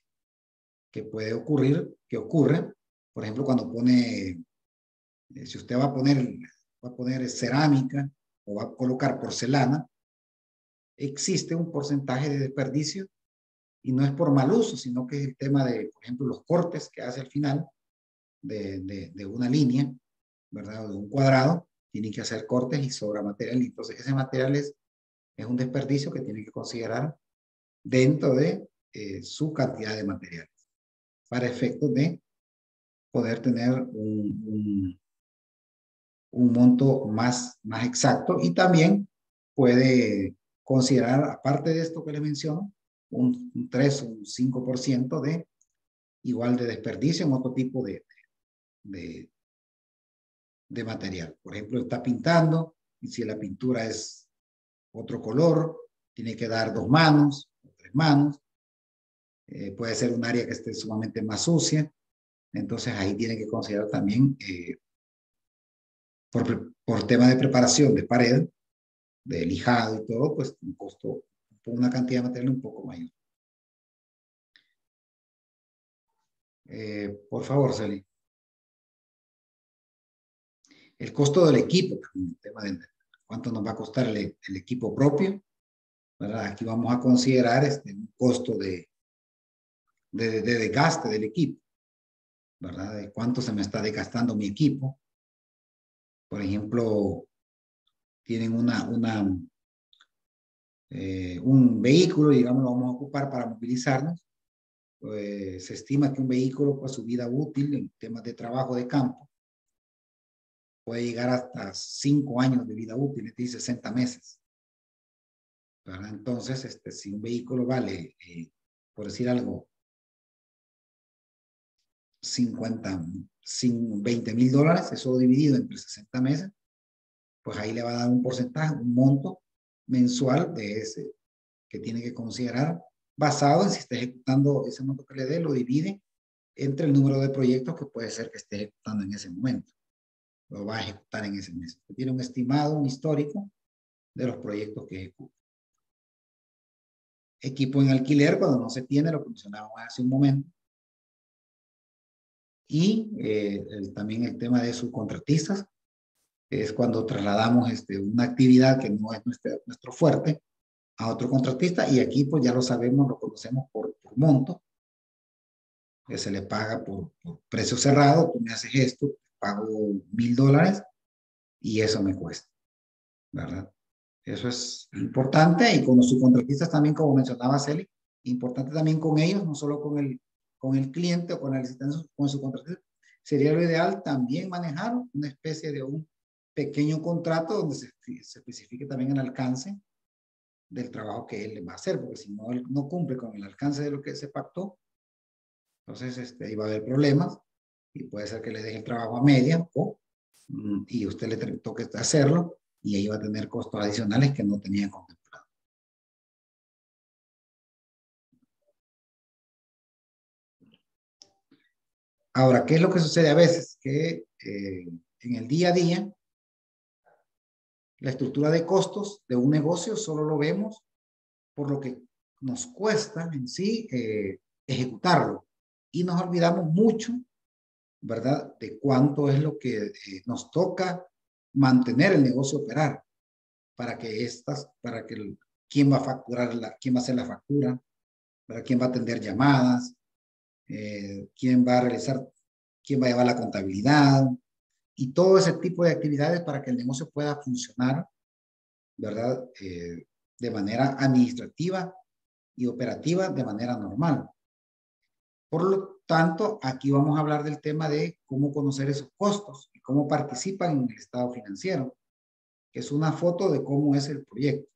que puede ocurrir, que ocurre, por ejemplo, cuando pone, si usted va a poner cerámica o va a colocar porcelana, existe un porcentaje de desperdicio y no es por mal uso, sino que es el tema de, por ejemplo, los cortes que hace al final de una línea, ¿verdad? O de un cuadrado, tiene que hacer cortes y sobra material. Entonces, ese material es un desperdicio que tiene que considerar dentro de su cantidad de materiales, para efectos de poder tener un monto más exacto, y también puede considerar, aparte de esto que les menciono, un 3 o un 5% de igual de desperdicio en otro tipo de material. Por ejemplo, está pintando y si la pintura es otro color, tiene que dar 2 manos o 3 manos. Puede ser un área que esté sumamente más sucia. Entonces ahí tiene que considerar también por tema de preparación de pared, de lijado y todo, pues un costo, una cantidad de material un poco mayor. Por favor, Celi. El costo del equipo, también, el tema de cuánto nos va a costar el equipo propio, ¿verdad? Aquí vamos a considerar un costo de desgaste del equipo, ¿verdad? De cuánto se me está desgastando mi equipo. Por ejemplo, tienen un vehículo, digamos, lo vamos a ocupar para movilizarnos. Pues, se estima que un vehículo, pues su vida útil en temas de trabajo de campo puede llegar hasta 5 años de vida útil, es decir, 60 meses. ¿Verdad? Entonces, si un vehículo vale, por decir algo, 20,000 dólares, eso dividido entre 60 meses, pues ahí le va a dar un porcentaje, un monto mensual de ese que tiene que considerar, basado en si está ejecutando ese monto que le dé, lo divide entre el número de proyectos que puede ser que esté ejecutando en ese momento. lo va a ejecutar en ese mes. Tiene un estimado, un histórico de los proyectos que ejecuta. Equipo en alquiler cuando no se tiene, lo que mencionábamos hace un momento. Y también el tema de subcontratistas, es cuando trasladamos una actividad que no es nuestro fuerte a otro contratista, y aquí pues ya lo sabemos, lo conocemos por monto, que se le paga por precio cerrado. Tú me haces esto, te pago $1,000 y eso me cuesta, ¿verdad? Eso es importante. Y con los subcontratistas también, como mencionaba Celi, importante también con ellos, no solo con el cliente o con el asistente, con el subcontratista. Sería lo ideal también manejar una especie de un pequeño contrato donde se especifique también el alcance del trabajo que él le va a hacer, porque si no, él no cumple con el alcance de lo que se pactó, entonces ahí va a haber problemas y puede ser que le deje el trabajo a media y usted le toque hacerlo y ahí va a tener costos adicionales que no tenía contemplado. Ahora, ¿qué es lo que sucede a veces? Que en el día a día, la estructura de costos de un negocio solo lo vemos por lo que nos cuesta en sí ejecutarlo. Y nos olvidamos mucho, ¿verdad?, de cuánto es lo que nos toca mantener el negocio operar para que quién va a facturar, quién va a hacer la factura, ¿verdad?, quién va a atender llamadas, quién va a llevar la contabilidad y todo ese tipo de actividades para que el negocio pueda funcionar, ¿verdad?, de manera administrativa y operativa de manera normal. Por lo tanto, aquí vamos a hablar del tema de cómo conocer esos costos y cómo participan en el estado financiero, que es una foto de cómo es el proyecto.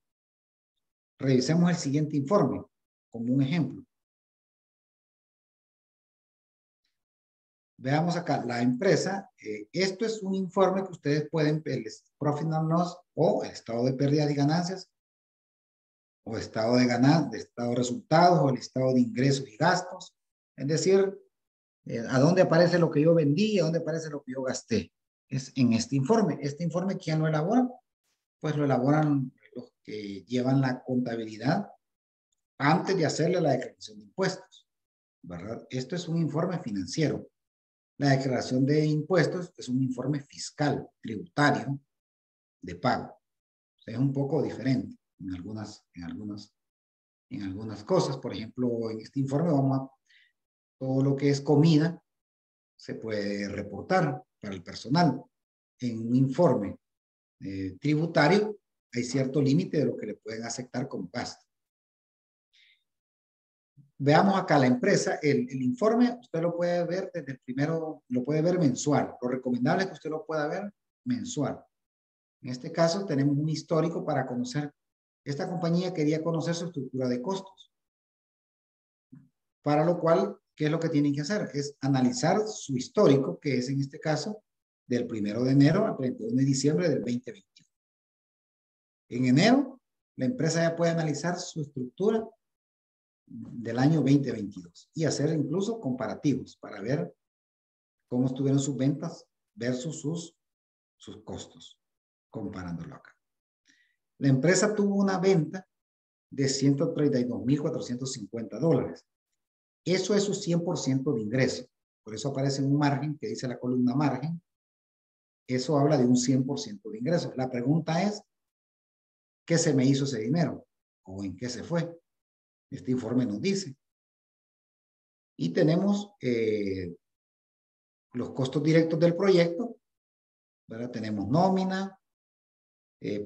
Revisemos el siguiente informe como un ejemplo. Veamos acá, la empresa, esto es un informe que ustedes pueden ver, el Profit and Loss o el estado de pérdidas y ganancias, o estado estado de resultados, o el estado de ingresos y gastos. Es decir, a dónde aparece lo que yo vendí, a dónde aparece lo que yo gasté. Es en este informe. Este informe, ¿quién lo elabora? Pues lo elaboran los que llevan la contabilidad antes de hacerle la declaración de impuestos, ¿verdad? Esto es un informe financiero. La declaración de impuestos es un informe fiscal, tributario, de pago. O sea, es un poco diferente en algunas cosas. Por ejemplo, en este informe todo lo que es comida se puede reportar para el personal. En un informe tributario hay cierto límite de lo que le pueden aceptar como gasto. Veamos acá la empresa, el informe usted lo puede ver desde el primero, lo puede ver mensual. Lo recomendable es que usted lo pueda ver mensual. En este caso tenemos un histórico para conocer. Esta compañía quería conocer su estructura de costos. Para lo cual, ¿qué es lo que tienen que hacer? Es analizar su histórico, que es en este caso del 1 de enero al 31 de diciembre del 2021. En enero, la empresa ya puede analizar su estructura del año 2022 y hacer incluso comparativos para ver cómo estuvieron sus ventas versus sus costos, comparándolo acá. La empresa tuvo una venta de $132,450. Eso es su 100% de ingreso. Por eso aparece un margen que dice la columna margen. Eso habla de un 100% de ingreso. La pregunta es, ¿qué se me hizo ese dinero? ¿O en qué se fue? Este informe nos dice. Y tenemos los costos directos del proyecto, ¿verdad? Tenemos nómina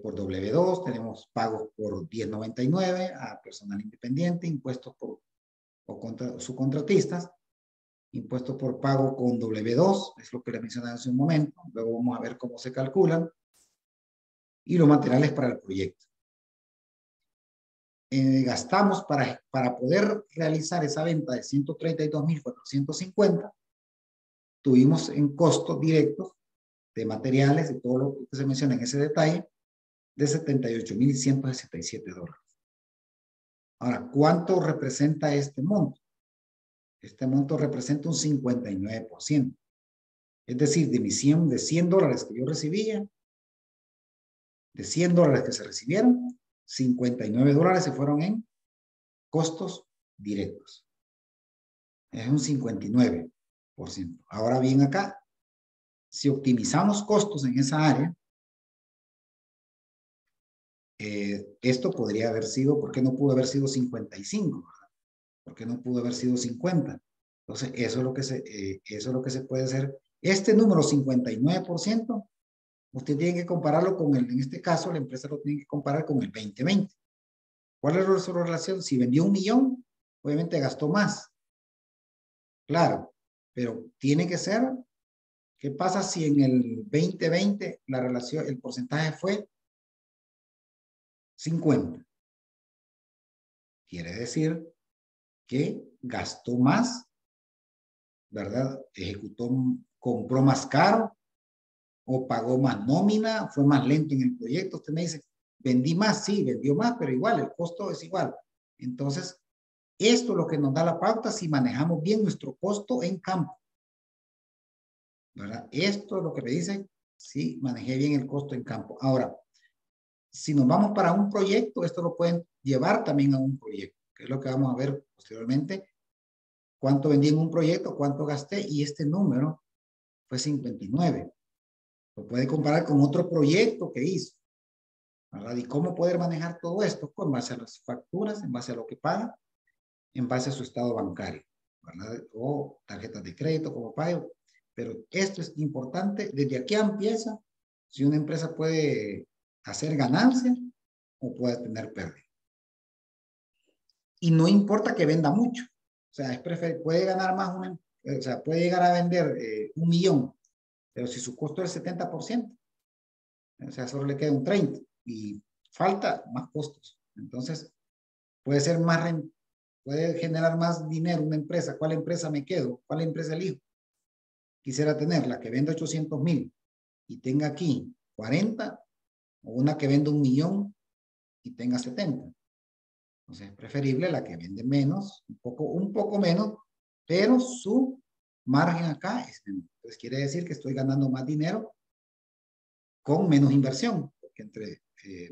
por W2, tenemos pagos por 1099 a personal independiente, impuestos por subcontratistas, impuestos por pago con W2, es lo que les mencioné hace un momento. Luego vamos a ver cómo se calculan. Y los materiales para el proyecto. Gastamos para poder realizar esa venta de 132,450, tuvimos en costos directos de materiales y todo lo que se menciona en ese detalle, de $78,167. Ahora, ¿cuánto representa este monto? Este monto representa un 59%. Es decir, de $100 que yo recibía, de $100 que se recibieron, $59 se fueron en costos directos. Es un 59%. Ahora bien acá, si optimizamos costos en esa área, esto podría haber sido, ¿por qué no pudo haber sido 55? ¿Verdad? ¿Por qué no pudo haber sido 50? Entonces, eso es lo que se puede hacer. Este número 59%, usted tiene que compararlo con en este caso, la empresa lo tiene que comparar con el 2020. ¿Cuál es su relación? Si vendió 1 millón, obviamente gastó más. Claro, pero tiene que ser, ¿qué pasa si en el 2020 la relación, el porcentaje fue 50? Quiere decir que gastó más, ¿verdad? Compró más caro o pagó más nómina, fue más lento en el proyecto. Usted me dice, vendí más, sí, vendió más, pero igual, el costo es igual. Entonces, esto es lo que nos da la pauta si manejamos bien nuestro costo en campo, ¿verdad? Esto es lo que me dice si manejé bien el costo en campo. Ahora, si nos vamos para un proyecto, esto lo pueden llevar también a un proyecto, que es lo que vamos a ver posteriormente. Cuánto vendí en un proyecto, cuánto gasté, y este número fue 59. Lo puede comparar con otro proyecto que hizo, ¿verdad? Y cómo poder manejar todo esto con base a las facturas, en base a lo que paga, en base a su estado bancario, ¿verdad? O tarjetas de crédito, como pago. Pero esto es importante. Desde aquí empieza si una empresa puede hacer ganancia o puede tener pérdida. Y no importa que venda mucho. O sea, puede ganar más, o sea, puede llegar a vender 1 millón, pero si su costo es el 70%, o sea, solo le queda un 30% y falta más costos. Entonces, puede ser más, puede generar más dinero una empresa. ¿Cuál empresa me quedo? ¿Cuál empresa elijo? Quisiera tener la que vende 800,000 y tenga aquí 40, o una que vende 1 millón y tenga 70. Entonces es preferible la que vende menos, un poco menos, pero su margen acá es menor. Entonces quiere decir que estoy ganando más dinero con menos inversión,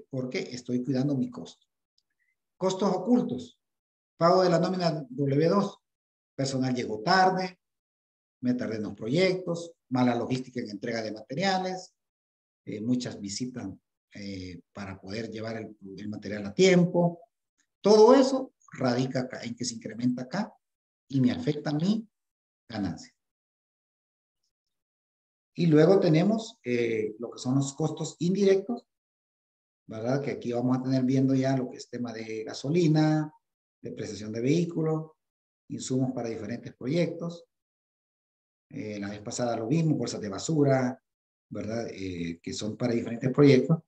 porque estoy cuidando mi costo. Costos ocultos. Pago de la nómina W2. Personal llegó tarde, me tardé en los proyectos, mala logística en entrega de materiales, muchas visitas para poder llevar el material a tiempo. Todo eso radica acá, en que se incrementa acá y me afecta a mi ganancia. Y luego tenemos lo que son los costos indirectos, ¿verdad? Que aquí vamos a tener viendo ya lo que es tema de gasolina, depreciación de vehículos, insumos para diferentes proyectos. La vez pasada lo vimos, bolsas de basura, ¿verdad? Que son para diferentes proyectos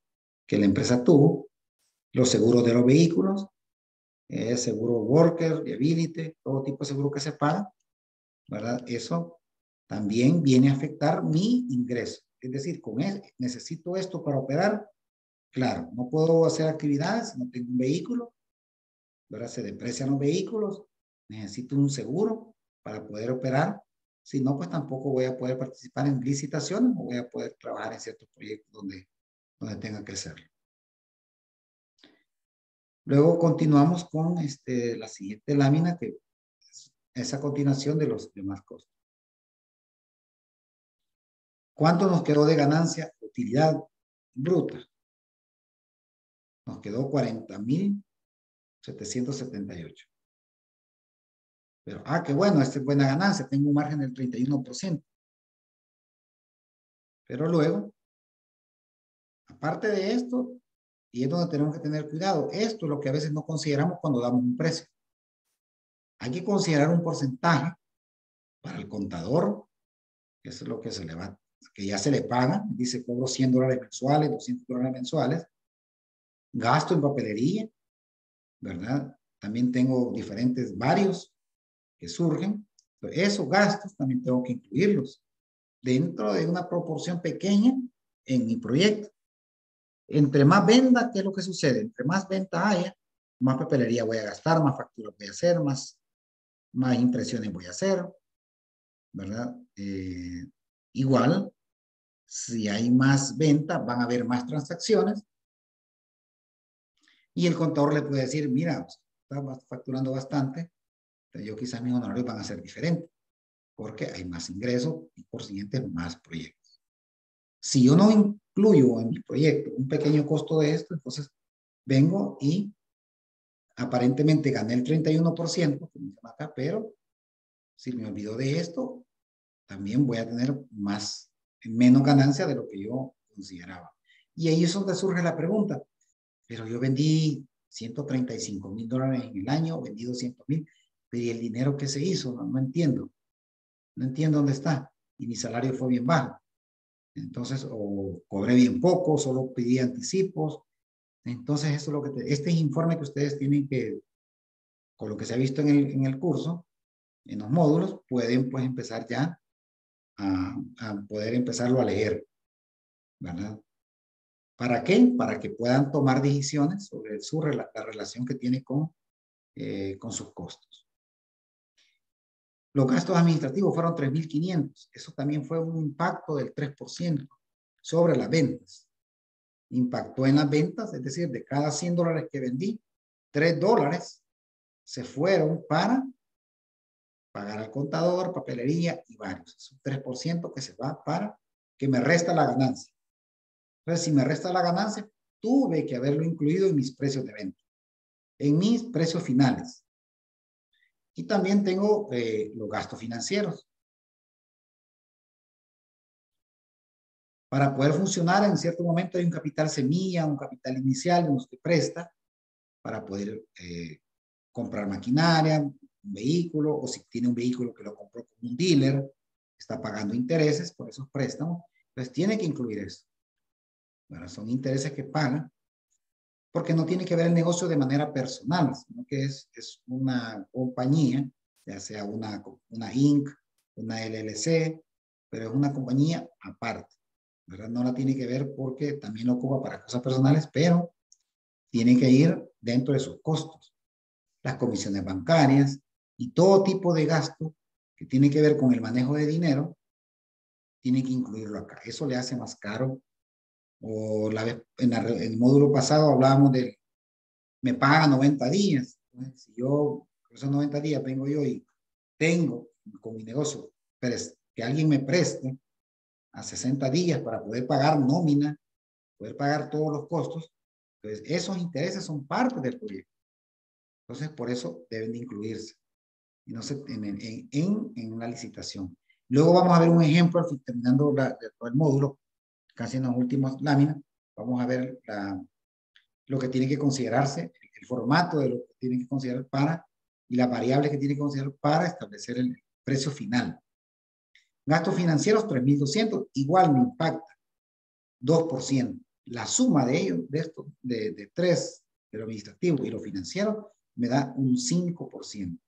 que la empresa tuvo. Los seguros de los vehículos, seguro worker, liability, todo tipo de seguro que se paga, ¿verdad? Eso también viene a afectar mi ingreso. Es decir, necesito esto para operar. Claro, no puedo hacer actividades si no tengo un vehículo, ¿verdad? Se deprecian los vehículos, necesito un seguro para poder operar. Si no, pues tampoco voy a poder participar en licitaciones o voy a poder trabajar en ciertos proyectos donde tenga que hacerlo. Luego continuamos con la siguiente lámina, que es a continuación de los demás costos. ¿Cuánto nos quedó de ganancia? Utilidad bruta. Nos quedó 40,778. Pero, qué bueno, esta es buena ganancia. Tengo un margen del 31%. Pero luego, aparte de esto, y es donde tenemos que tener cuidado, esto es lo que a veces no consideramos cuando damos un precio. Hay que considerar un porcentaje para el contador, que eso es lo que se le va, que ya se le paga, dice cobro $100 mensuales, $200 mensuales, gasto en papelería, ¿verdad? También tengo varios que surgen, pero esos gastos también tengo que incluirlos dentro de una proporción pequeña en mi proyecto. Entre más venda, ¿qué es lo que sucede? Entre más venta haya, más papelería voy a gastar, más facturas voy a hacer, más impresiones voy a hacer, ¿verdad? Igual, si hay más venta, van a haber más transacciones. Y el contador le puede decir, mira, está facturando bastante, yo quizás mis honorarios van a ser diferentes, porque hay más ingresos y por siguiente más proyectos. Si yo no incluyo en mi proyecto un pequeño costo de esto, entonces vengo y aparentemente gané el 31%, como se llama acá, pero si me olvido de esto, también voy a tener menos ganancia de lo que yo consideraba. Y ahí es donde surge la pregunta, pero yo vendí $135,000 en el año, vendí 200,000, pero ¿y el dinero que se hizo? No entiendo. No entiendo dónde está. Y mi salario fue bien bajo. Entonces, o cobré bien poco, solo pedí anticipos. Entonces, eso es lo que este informe que ustedes tienen que, con lo que se ha visto en el curso, en los módulos, pueden pues empezar ya a poder empezarlo a leer, ¿verdad? ¿Para qué? Para que puedan tomar decisiones sobre la relación que tiene con sus costos. Los gastos administrativos fueron 3,500. Eso también fue un impacto del 3% sobre las ventas. Impactó en las ventas, es decir, de cada $100 que vendí, $3 se fueron para pagar al contador, papelería y varios. Es un 3% que se va para que me resta la ganancia. Entonces, si me resta la ganancia, tuve que haberlo incluido en mis precios de venta, en mis precios finales. Y también tengo los gastos financieros. Para poder funcionar, en cierto momento hay un capital semilla, un capital inicial de los que presta para poder comprar maquinaria, un vehículo, o si tiene un vehículo que lo compró con un dealer, está pagando intereses por esos préstamos, pues tiene que incluir eso. Bueno, son intereses que paga, porque no tiene que ver el negocio de manera personal, sino que es una compañía, ya sea una Inc., una LLC, pero es una compañía aparte, ¿verdad? No la tiene que ver porque también lo ocupa para cosas personales, pero tiene que ir dentro de sus costos. Las comisiones bancarias y todo tipo de gasto que tiene que ver con el manejo de dinero, tiene que incluirlo acá. Eso le hace más caro. O en el módulo pasado hablábamos de, me paga 90 días. Entonces, si yo, esos 90 días vengo yo y tengo con mi negocio, pero que alguien me preste a 60 días para poder pagar nómina, poder pagar todos los costos, entonces esos intereses son parte del proyecto. Entonces, por eso deben de incluirse y no se, en una licitación. Luego vamos a ver un ejemplo, terminando el módulo, casi en las últimas láminas, vamos a ver lo que tiene que considerarse, el formato de lo que tiene que considerar y las variables que tiene que considerar para establecer el precio final. Gastos financieros, 3,200, igual me impacta, 2%. La suma de ellos, de esto, de 3, de lo administrativo y lo financiero, me da un 5%.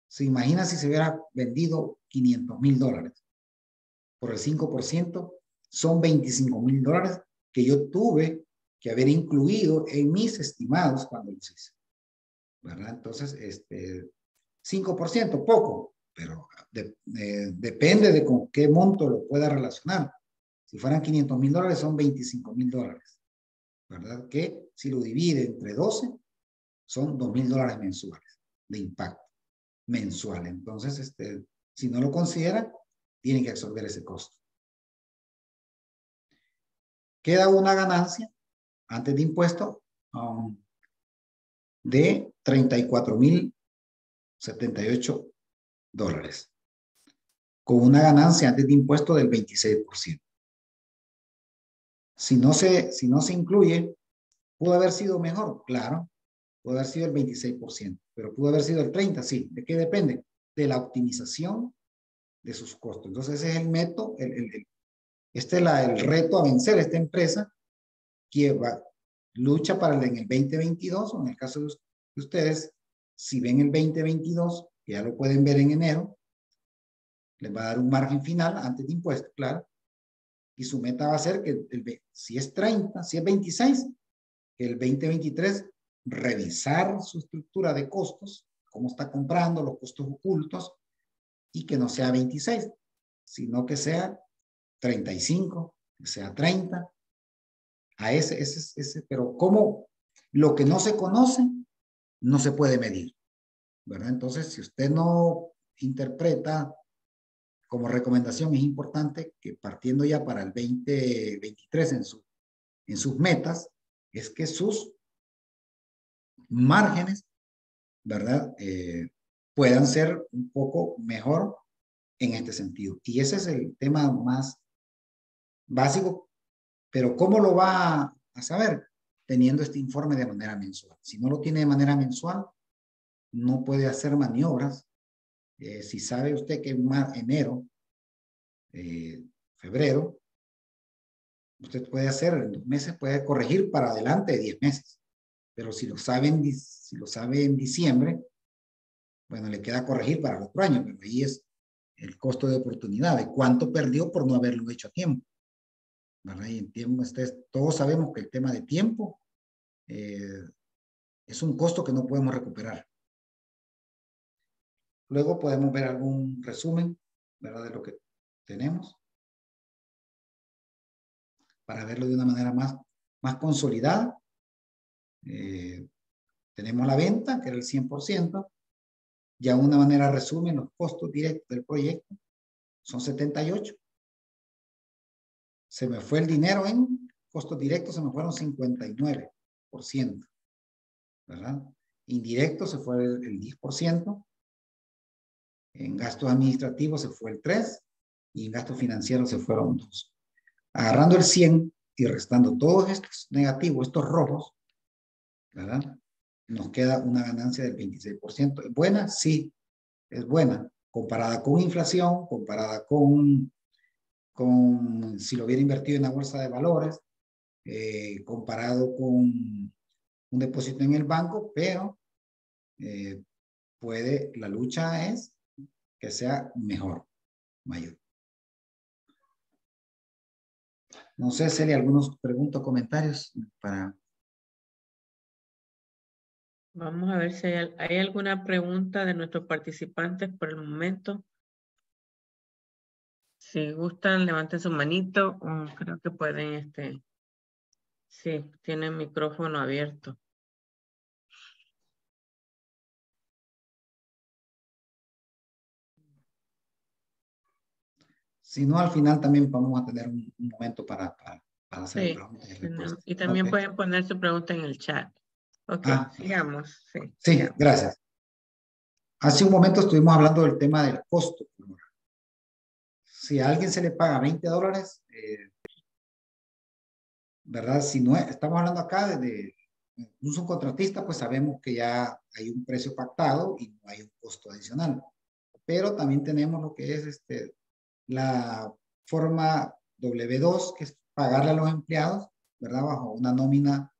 Se imagina si se hubiera vendido $500,000. Por el 5%, son $25,000 que yo tuve que haber incluido en mis estimados cuando los hice, ¿verdad? Entonces, 5%, poco, pero depende de con qué monto lo pueda relacionar. Si fueran $500,000, son $25,000, ¿verdad? Que si lo divide entre 12, son $2,000 mensuales de impacto mensual. Entonces, si no lo considera, tiene que absorber ese costo. Queda una ganancia antes de impuesto de $34,078, con una ganancia antes de impuesto del 26%. Si no se incluye, pudo haber sido mejor, claro, pudo haber sido el 26%, pero pudo haber sido el 30%, sí. ¿De qué depende? De la optimización de sus costos. Entonces, ese es el método, este es el reto a vencer esta empresa que lucha para en el 2022, o en el caso de ustedes, si ven el 2022, que ya lo pueden ver en enero, les va a dar un margen final antes de impuestos, claro, y su meta va a ser que si es 30, si es 26, que el 2023 revisar su estructura de costos, cómo está comprando, los costos ocultos, y que no sea 26, sino que sea 35, que sea 30. A ese, pero como lo que no se conoce, no se puede medir, ¿verdad? Entonces, si usted no interpreta como recomendación, es importante que partiendo ya para el 2023 en sus metas, es que sus márgenes, ¿verdad? Puedan ser un poco mejor en este sentido. Y ese es el tema más básico, pero ¿cómo lo va a saber? Teniendo este informe de manera mensual. Si no lo tiene de manera mensual, no puede hacer maniobras. Si sabe usted que en enero, febrero, usted puede hacer en 2 meses, puede corregir para adelante de 10 meses. Pero si lo sabe en diciembre, bueno, le queda corregir para el otro año, pero ahí es el costo de oportunidad, de cuánto perdió por no haberlo hecho a tiempo. ¿Verdad? Y en tiempo, todos sabemos que el tema de tiempo es un costo que no podemos recuperar. Luego podemos ver algún resumen, ¿verdad? De lo que tenemos para verlo de una manera más consolidada. Tenemos la venta, que era el 100%. Ya de una manera resumen los costos directos del proyecto. Son 78. Se me fue el dinero en costos directos, se me fueron 59%. ¿Verdad? Indirectos se fue el 10%. En gastos administrativos se fue el 3% y en gastos financieros se fueron 2%. Agarrando el 100 y restando todos estos negativos, estos rojos, ¿verdad? Nos queda una ganancia del 26%. ¿Es buena? Sí, es buena. Comparada con inflación, comparada con si lo hubiera invertido en la bolsa de valores, comparado con un depósito en el banco, pero la lucha es que sea mejor, mayor. No sé, Celia, algunos preguntas o comentarios para... Vamos a ver si hay alguna pregunta de nuestros participantes por el momento. Si gustan, levanten su manito. Creo que pueden, sí, tienen micrófono abierto. Si no, al final también vamos a tener un momento para hacer Sí, preguntas y respuestas. y también Okay. pueden poner su pregunta en el chat. Ok, sigamos. Sí, sí, sigamos. Gracias. Hace un momento estuvimos hablando del tema del costo. Si a alguien se le paga $20, ¿verdad? Si no estamos hablando acá de un subcontratista, pues sabemos que ya hay un precio pactado y no hay un costo adicional. Pero también tenemos lo que es la forma W2, que es pagarle a los empleados, ¿verdad? Bajo una nómina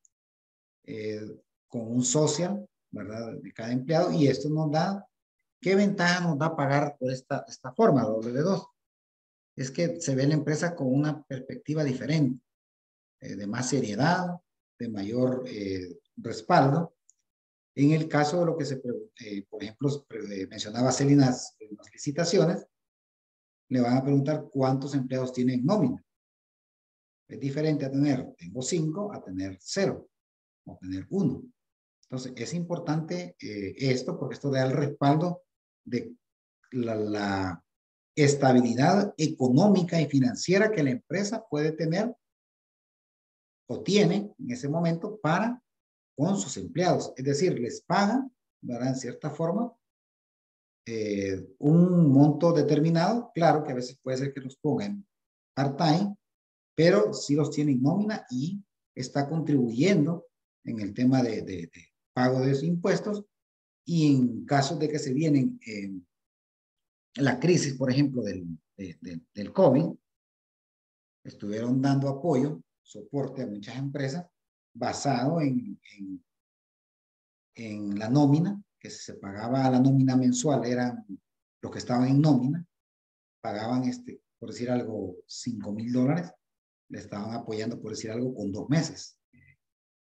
con un social, ¿verdad? De cada empleado. Y esto nos da, ¿qué ventaja nos da pagar por esta forma, W2? Es que se ve la empresa con una perspectiva diferente, de más seriedad, de mayor respaldo. En el caso de lo que por ejemplo, mencionaba Celina en las licitaciones, le van a preguntar cuántos empleados tienen nómina. Es diferente a tengo 5, a tener 0, o tener 1. Entonces, es importante esto, porque esto da el respaldo de la estabilidad económica y financiera que la empresa puede tener o tiene en ese momento con sus empleados. Es decir, les pagan, ¿verdad? En cierta forma, un monto determinado. Claro que a veces puede ser que los pongan part-time, pero sí los tiene en nómina y está contribuyendo en el tema de pago de esos impuestos. Y en caso de que se vienen la crisis, por ejemplo, del COVID, estuvieron dando apoyo, soporte a muchas empresas basado en la nómina, que se pagaba la nómina mensual, eran los que estaban en nómina, pagaban, por decir algo, $5,000, le estaban apoyando, por decir algo, con 2 meses,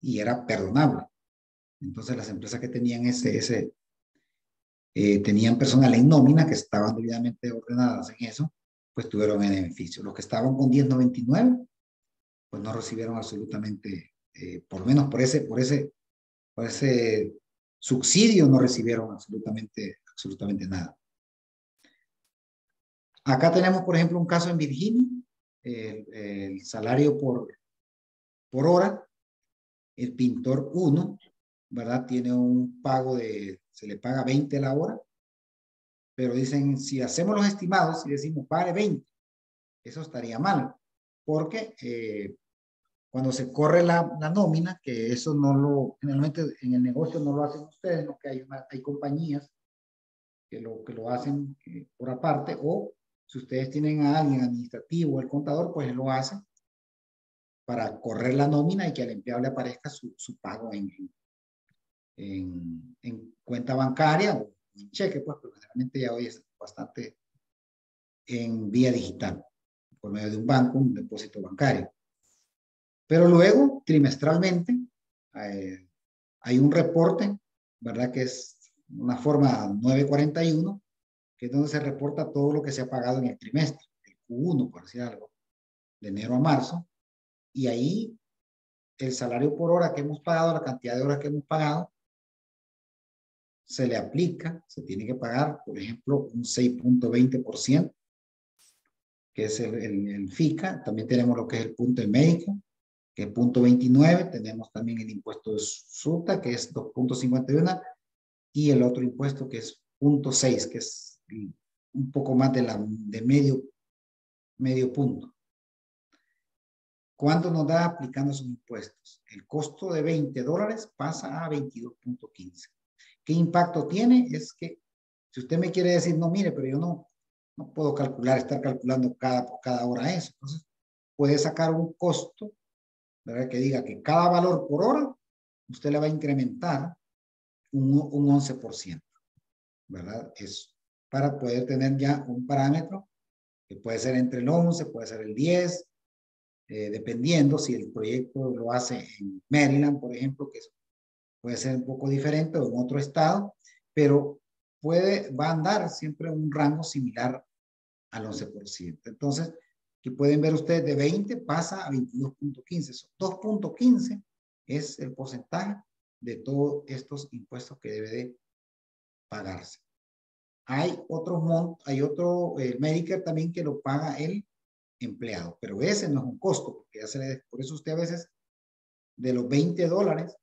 y era perdonable. Entonces las empresas que tenían tenían personal en nómina que estaban debidamente ordenadas en eso, pues tuvieron beneficio. Los que estaban con 10.99, pues no recibieron absolutamente, por lo menos por ese subsidio no recibieron absolutamente nada. Acá tenemos, por ejemplo, un caso en Virginia, el salario por hora, el pintor 1, ¿verdad? Tiene un pago se le paga 20 la hora, pero dicen, si hacemos los estimados y decimos, pague 20, eso estaría mal, porque cuando se corre la nómina, que eso generalmente en el negocio no lo hacen ustedes, no, que hay compañías que lo hacen por aparte, o si ustedes tienen a alguien administrativo, el contador, pues él lo hace para correr la nómina y que al empleado le aparezca su pago en cuenta bancaria o en cheque, pues, pero generalmente ya hoy es bastante en vía digital, por medio de un banco, un depósito bancario. Pero luego, trimestralmente, hay un reporte, ¿verdad? Que es una forma 941, que es donde se reporta todo lo que se ha pagado en el trimestre, el Q1, por decir algo, de enero a marzo, y ahí el salario por hora que hemos pagado, la cantidad de horas que hemos pagado, se le aplica, se tiene que pagar, por ejemplo, un 6.20%, que es el FICA. También tenemos lo que es el punto del médico, que es 0.29. Tenemos también el impuesto de SUTA, que es 2.51, y el otro impuesto que es 0.6, que es un poco más de medio punto. ¿Cuánto nos da aplicando esos impuestos? El costo de $20 pasa a 22.15. ¿Qué impacto tiene? Es que si usted me quiere decir, no, mire, pero yo no puedo estar calculando por cada hora eso. Entonces, puede sacar un costo, ¿verdad? Que diga que cada valor por hora, usted le va a incrementar un 11%, ¿verdad? Es para poder tener ya un parámetro que puede ser entre el 11, puede ser el 10, dependiendo si el proyecto lo hace en Maryland, por ejemplo, que puede ser un poco diferente, o en otro estado, pero va a andar siempre un rango similar al 11%. Entonces, que pueden ver ustedes, de 20 pasa a 22.15. 2.15 es el porcentaje de todos estos impuestos que debe de pagarse. Hay otro Medicare también que lo paga el empleado, pero ese no es un costo, porque por eso usted a veces de los $20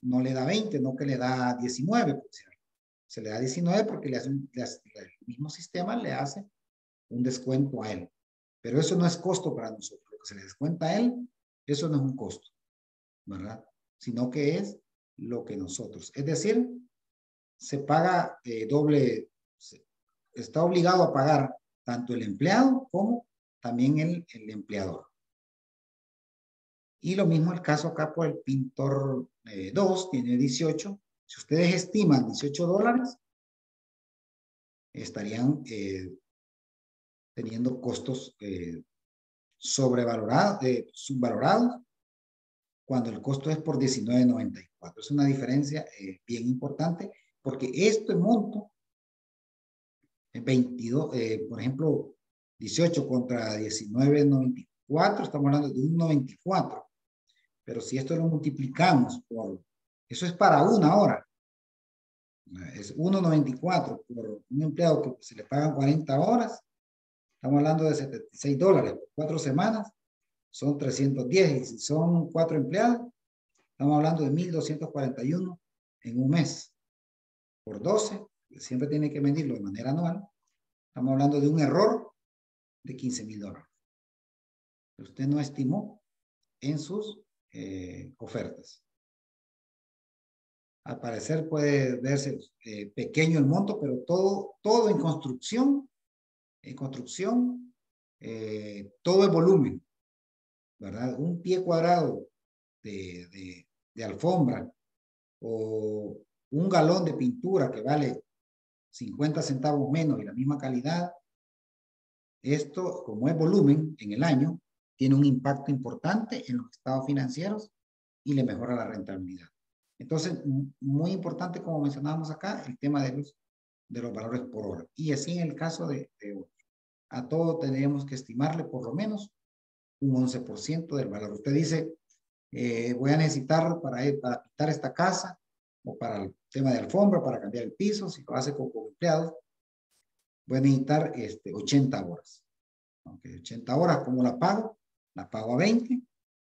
no le da 20, no que le da 19, se le da 19 porque el mismo sistema le hace un descuento a él, pero eso no es costo para nosotros. Lo que se le descuenta a él, eso no es un costo, ¿verdad? Sino que es lo que nosotros, es decir, se paga está obligado a pagar tanto el empleado como también el empleador. Y lo mismo el caso acá por el pintor 2, tiene 18. Si ustedes estiman $18, estarían teniendo costos subvalorados, cuando el costo es por $19.94. Es una diferencia bien importante, porque este monto, 22, por ejemplo, 18 contra 19.94, estamos hablando de un 94. Pero si esto lo multiplicamos eso es para una hora, es 1.94 por un empleado que se le pagan 40 horas, estamos hablando de $76 por 4 semanas, son 310, y si son 4 empleados, estamos hablando de 1.241 en un mes, por 12, siempre tiene que medirlo de manera anual, estamos hablando de un error de $15,000. Usted no estimó en sus ofertas. Al parecer puede verse pequeño el monto, pero todo en construcción, todo es volumen, ¿verdad? Un pie cuadrado de alfombra o un galón de pintura que vale 50 centavos menos y la misma calidad, esto, como es volumen en el año, tiene un impacto importante en los estados financieros y le mejora la rentabilidad. Entonces, muy importante, como mencionábamos acá, el tema de los valores por hora. Y así en el caso de a todo tendríamos que estimarle por lo menos un 11% del valor. Usted dice, voy a necesitar para pintar esta casa o para el tema de alfombra, para cambiar el piso, si lo hace con empleados, voy a necesitar 80 horas. Okay, 80 horas, ¿cómo la pago? La pago a 20.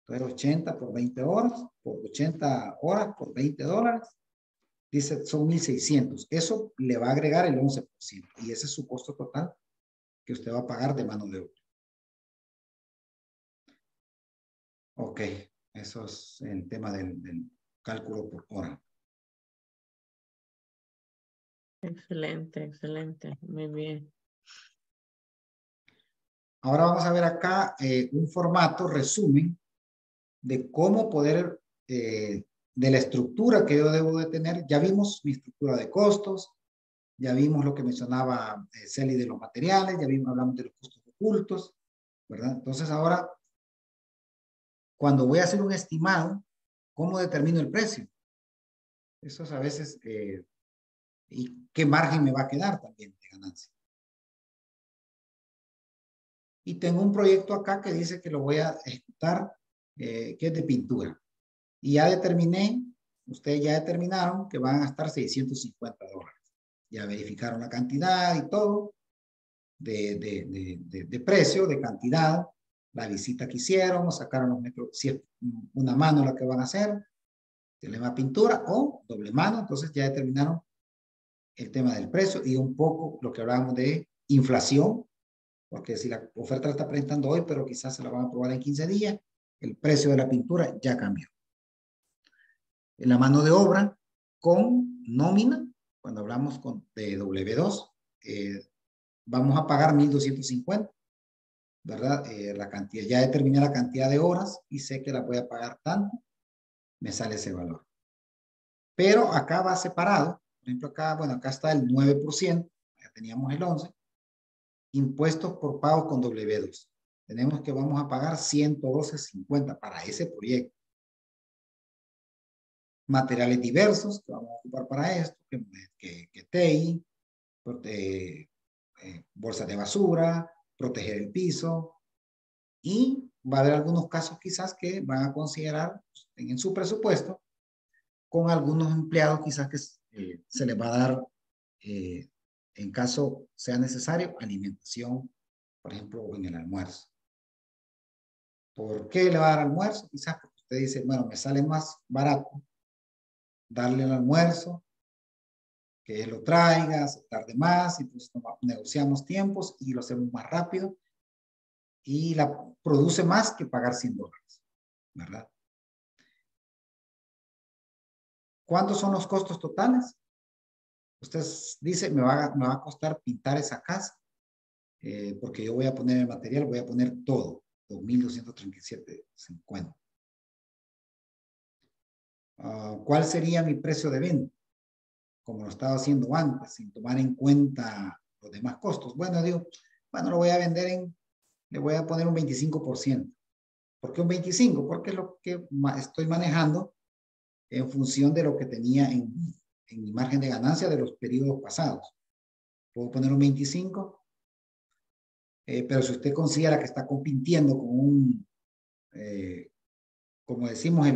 Entonces 80 por 20 horas, por 80 horas, por $20. Dice, son 1,600. Eso le va a agregar el 11%. Y ese es su costo total que usted va a pagar de mano de obra. Ok, eso es el tema del cálculo por hora. Excelente, excelente. Muy bien. Ahora vamos a ver acá un formato, resumen, de cómo poder, de la estructura que yo debo de tener. Ya vimos mi estructura de costos, ya vimos lo que mencionaba Celi de los materiales, ya vimos, hablamos de los costos ocultos, ¿verdad? Entonces ahora, cuando voy a hacer un estimado, ¿cómo determino el precio? Eso es a veces, y qué margen me va a quedar también de ganancia. Y tengo un proyecto acá que dice que lo voy a ejecutar, que es de pintura. Y ya determiné, ustedes ya determinaron que van a gastar $650. Ya verificaron la cantidad y todo, de precio, de cantidad, la visita que hicieron, sacaron los metros, si es una mano la que van a hacer, tema pintura o doble mano, entonces ya determinaron el tema del precio y un poco lo que hablábamos de inflación, porque si la oferta la está presentando hoy, pero quizás se la van a aprobar en 15 días, el precio de la pintura ya cambió. En la mano de obra con nómina, cuando hablamos de W2, vamos a pagar 1,250, ¿verdad? La cantidad, ya determiné la cantidad de horas y sé que la voy a pagar tanto, me sale ese valor. Pero acá va separado, por ejemplo acá, bueno, acá está el 9%, ya teníamos el 11%, impuestos por pago con W2. Tenemos que vamos a pagar 112.50 para ese proyecto. Materiales diversos que vamos a ocupar para esto, que TEI, bolsas de basura, proteger el piso, y va a haber algunos casos quizás que van a considerar en su presupuesto con algunos empleados quizás que se les va a dar, en caso sea necesario, alimentación, por ejemplo, en el almuerzo. ¿Por qué le va a dar almuerzo? Quizás porque usted dice, bueno, me sale más barato darle el almuerzo, que él lo traiga, se tarde más, y pues negociamos tiempos y lo hacemos más rápido y produce más que pagar $100, ¿verdad? ¿Cuántos son los costos totales? Usted dice, me va a costar pintar esa casa, porque yo voy a poner el material, voy a poner todo, 2,237.50. ¿Cuál sería mi precio de venta? Como lo estaba haciendo antes, sin tomar en cuenta los demás costos. Bueno, digo, bueno, lo voy a vender le voy a poner un 25%. ¿Por qué un 25%? Porque es lo que estoy manejando en función de lo que tenía en mi margen de ganancia de los periodos pasados. Puedo poner un 25%, pero si usted considera que está compitiendo con como decimos,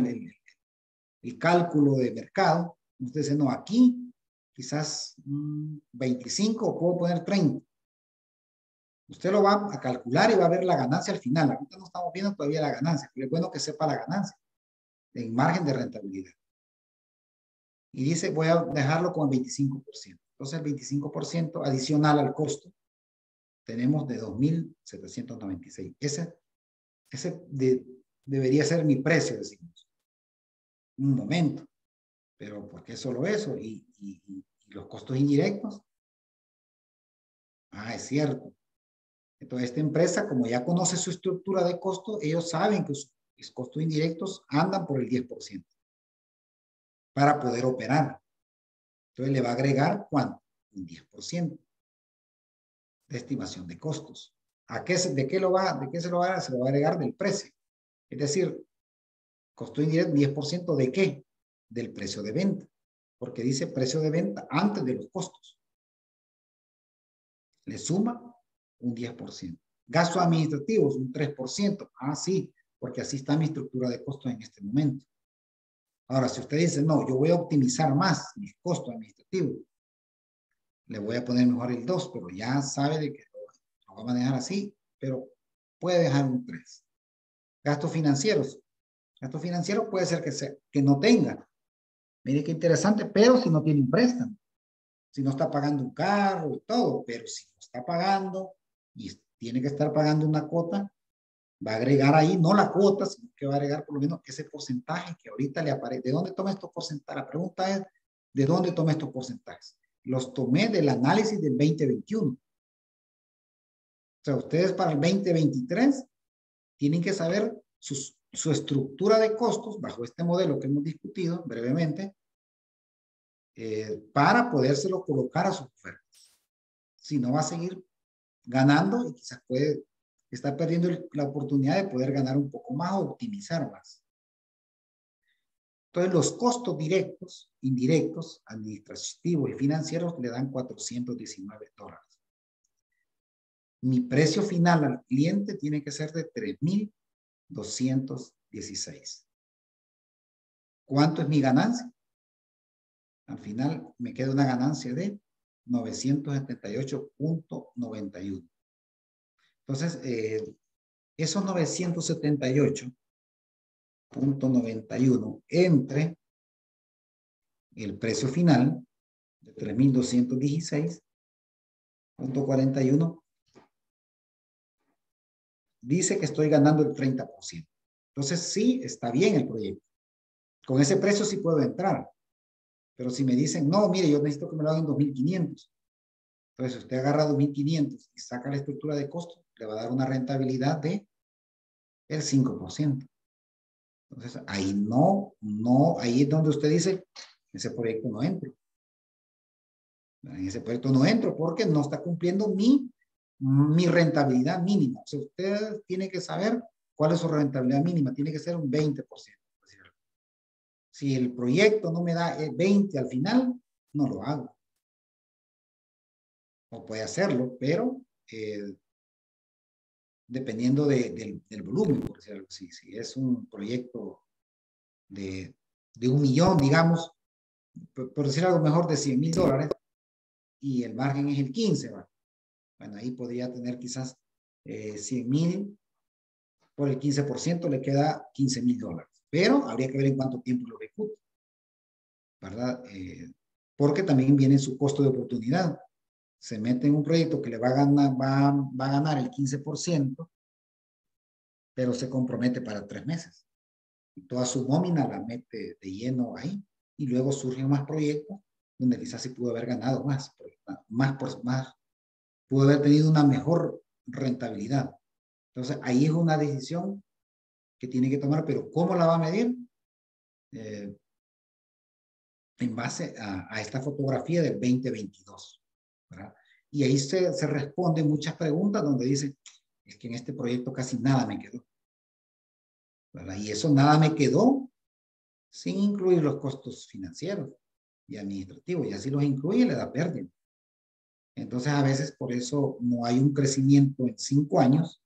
el cálculo de mercado, usted dice, no, aquí quizás 25 o puedo poner 30. Usted lo va a calcular y va a ver la ganancia al final. Ahorita no estamos viendo todavía la ganancia, pero es bueno que sepa la ganancia en margen de rentabilidad. Y dice, voy a dejarlo con el 25%. Entonces, el 25% adicional al costo tenemos de 2,796. Ese debería ser mi precio, decimos. Un momento. Pero ¿por qué solo eso? ¿Y los costos indirectos? Ah, es cierto. Entonces, esta empresa, como ya conoce su estructura de costos, ellos saben que sus costos indirectos andan por el 10% para poder operar. Entonces, le va a agregar ¿cuánto? Un 10% de estimación de costos. ¿De qué se lo va a dar? Se lo va a agregar del precio. Es decir, costo indirecto 10% ¿de qué? Del precio de venta. Porque dice precio de venta antes de los costos. Le suma un 10%. Gastos administrativos, un 3%. Ah, sí, porque así está mi estructura de costos en este momento. Ahora, si usted dice, no, yo voy a optimizar más mis costos administrativos, le voy a poner mejor el 2, pero ya sabe de que lo va a manejar así, pero puede dejar un 3. Gastos financieros. Gastos financieros puede ser que no tenga. Mire qué interesante, pero si no tiene un préstamo, si no está pagando un carro y todo, pero si no está pagando y tiene que estar pagando una cuota, va a agregar ahí, no la cuota, sino que va a agregar por lo menos ese porcentaje que ahorita le aparece. ¿De dónde toma estos porcentajes? La pregunta es, ¿de dónde toma estos porcentajes? Los tomé del análisis del 2021. O sea, ustedes para el 2023 tienen que saber su estructura de costos bajo este modelo que hemos discutido brevemente para podérselo colocar a sus ofertas. Si no, va a seguir ganando y quizás puede estar perdiendo la oportunidad de poder ganar un poco más o optimizar más. Entonces, los costos directos, indirectos, administrativos y financieros le dan $419. Mi precio final al cliente tiene que ser de $3,216. ¿Cuánto es mi ganancia? Al final me queda una ganancia de 978.91. Entonces, esos 978.91 entre el precio final de 3,216.41 dice que estoy ganando el 30%. Entonces, sí, está bien el proyecto. Con ese precio sí puedo entrar. Pero si me dicen, no, mire, yo necesito que me lo hagan en 2,500. Entonces, usted agarra 2,500 y saca la estructura de costos, le va a dar una rentabilidad de el 5%. Entonces, ahí ahí es donde usted dice, ese proyecto no entro. En ese proyecto no entro porque no está cumpliendo mi rentabilidad mínima. O sea, usted tiene que saber cuál es su rentabilidad mínima. Tiene que ser un 20%. Si el proyecto no me da 20 al final, no lo hago. O puede hacerlo, pero dependiendo del volumen, por decirlo así. Si es un proyecto de 1,000,000, digamos, por decir algo mejor, de $100,000 y el margen es el 15, ¿va? Bueno, ahí podría tener quizás 100,000 por el 15%, le queda $15,000. Pero habría que ver en cuánto tiempo lo ejecuta, ¿verdad? Porque también viene su costo de oportunidad. Se mete en un proyecto que le va a ganar el 15%, pero se compromete para 3 meses. Y toda su nómina la mete de lleno ahí. Y luego surgen más proyectos donde quizás se pudo haber ganado más, pudo haber tenido una mejor rentabilidad. Entonces, ahí es una decisión que tiene que tomar, pero ¿cómo la va a medir? En base a esta fotografía del 2022, ¿verdad? Y ahí se responden muchas preguntas donde dice, es que en este proyecto casi nada me quedó, ¿verdad? Y eso nada me quedó sin incluir los costos financieros y administrativos, y así los incluye, le da pérdida. Entonces, a veces por eso no hay un crecimiento en 5 años.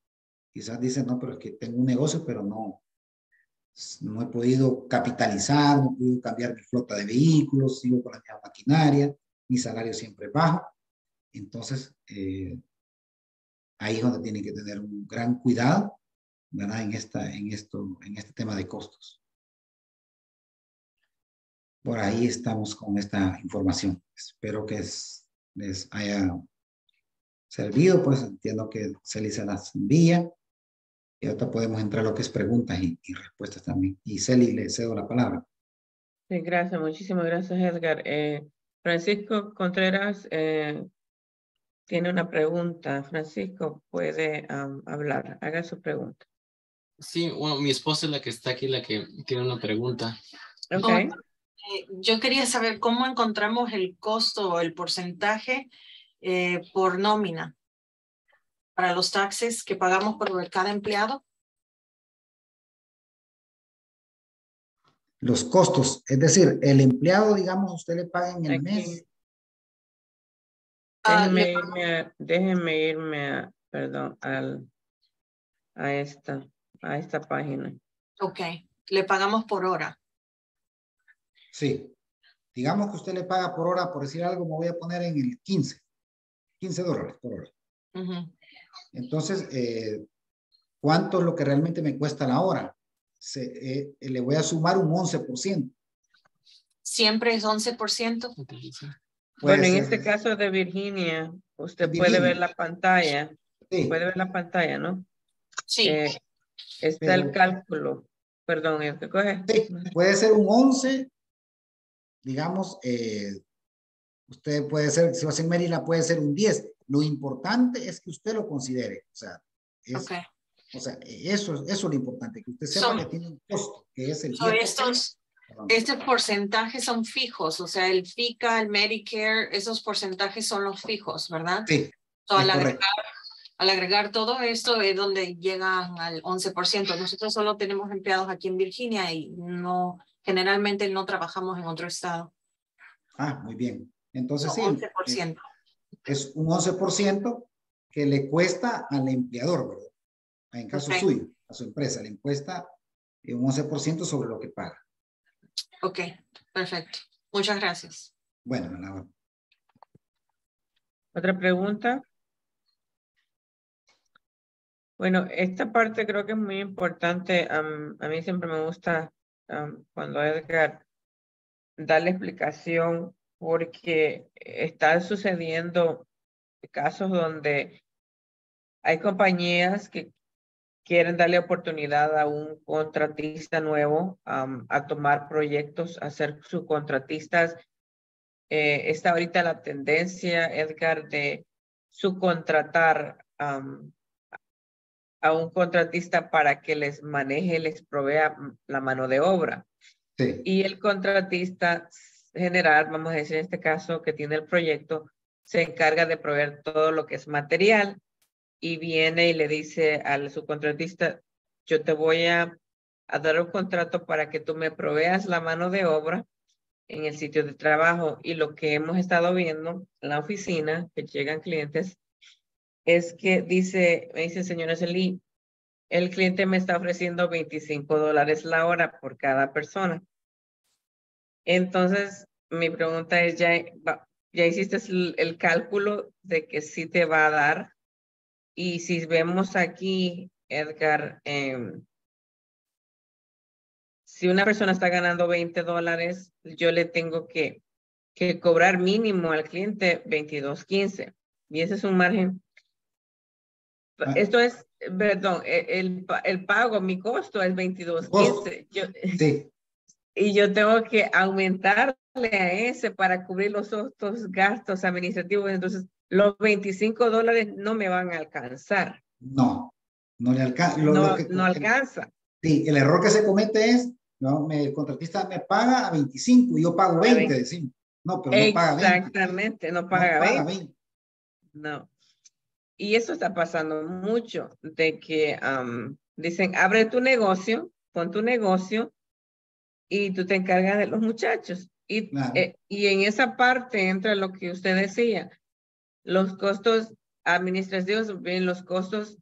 Quizás dicen, no, pero es que tengo un negocio, pero no he podido capitalizar, no he podido cambiar mi flota de vehículos, sigo con la misma maquinaria, mi salario siempre es bajo. Entonces, ahí es donde tienen que tener un gran cuidado, ¿verdad? En este tema de costos. Por ahí estamos con esta información. Espero que les haya servido, pues entiendo que Celi se las envía. Y ahorita podemos entrar a lo que es preguntas y respuestas también. Y Celi, le cedo la palabra. Sí, gracias, muchísimas gracias, Edgar. Francisco Contreras tiene una pregunta. Francisco, puede hablar. Haga su pregunta. Sí, bueno, mi esposa es la que está aquí, la que tiene una pregunta. Okay. Yo quería saber cómo encontramos el costo o el porcentaje por nómina para los taxes que pagamos por cada empleado. Los costos, es decir, el empleado, digamos, usted le paga en el mes. Déjeme irme a perdón, a esta página. Ok, le pagamos por hora. Sí. Digamos que usted le paga por hora, por decir algo, me voy a poner en el $15 por hora. Entonces, ¿cuánto es lo que realmente me cuesta la hora? Le voy a sumar un 11%. Siempre es 11%. Bueno, en este caso de Virginia, usted puede ver la pantalla. Sí. Puede ver la pantalla, ¿no? Sí. Está el cálculo. Perdón, ¿el que coge? Sí, puede ser un 11, digamos, usted puede ser, si va a ser Maryland, puede ser un 10. Lo importante es que usted lo considere. O sea, o sea, eso es lo importante, que usted sepa que tiene un costo, que es el 10%. Estos porcentajes son fijos, o sea, el FICA, el Medicare, esos porcentajes son los fijos, ¿verdad? Sí, So, al agregar todo esto es donde llegan al 11%. Nosotros solo tenemos empleados aquí en Virginia y generalmente no trabajamos en otro estado. Ah, muy bien. Entonces sí, 11%. Es un 11% que le cuesta al empleador, ¿verdad? En caso suyo, a su empresa, le cuesta un 11% sobre lo que paga. Ok, perfecto. Muchas gracias. Bueno, Ana. ¿Otra pregunta? Bueno, esta parte creo que es muy importante. A mí siempre me gusta cuando Edgar da la explicación porque están sucediendo casos donde hay compañías que quieren darle oportunidad a un contratista nuevo a tomar proyectos, a ser subcontratistas. Está ahorita la tendencia, Edgar, de subcontratar a un contratista para que les maneje, les provea la mano de obra. Sí. Y el contratista general, vamos a decir en este caso, que tiene el proyecto, se encarga de proveer todo lo que es material y viene y le dice al subcontratista, yo te voy a dar un contrato para que tú me proveas la mano de obra en el sitio de trabajo. Y lo que hemos estado viendo en la oficina, que llegan clientes, es que me dice, señora Celí, el cliente me está ofreciendo $25 la hora por cada persona. Entonces, mi pregunta es, ¿ya hiciste el cálculo de que sí te va a dar? Y si vemos aquí, Edgar, si una persona está ganando $20, yo le tengo que cobrar mínimo al cliente $22.15. Y ese es un margen. Esto es, perdón, el pago, mi costo es $22.15. Sí. Y yo tengo que aumentarle a ese para cubrir los otros gastos administrativos. Entonces, los $25 no me van a alcanzar. No le alcanza. No alcanza. Sí, el error que se comete es, el contratista me paga a 25 y yo pago 20, decimos. No, pero no paga 20. Exactamente, no paga 20. No. Y eso está pasando mucho, de que dicen, abre tu negocio, pon tu negocio y tú te encargas de los muchachos. Y, claro. Y en esa parte entra lo que usted decía, los costos administrativos, bien, los costos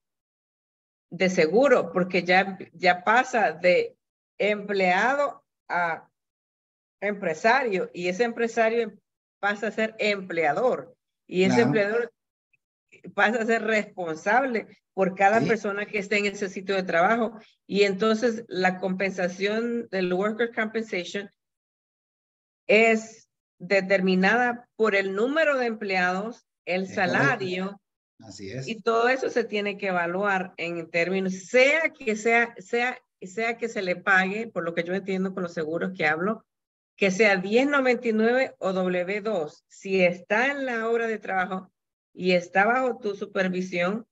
de seguro, porque ya pasa de empleado a empresario y ese empresario pasa a ser empleador y ese empleador pasa a ser responsable por cada persona que esté en ese sitio de trabajo. Y entonces la compensación del Worker Compensation es determinada por el número de empleados, el salario. Así es. Y todo eso se tiene que evaluar en términos, sea que se le pague, por lo que yo entiendo con los seguros que hablo, que sea 1099 o W2. Si está en la hora de trabajo y está bajo tu supervisión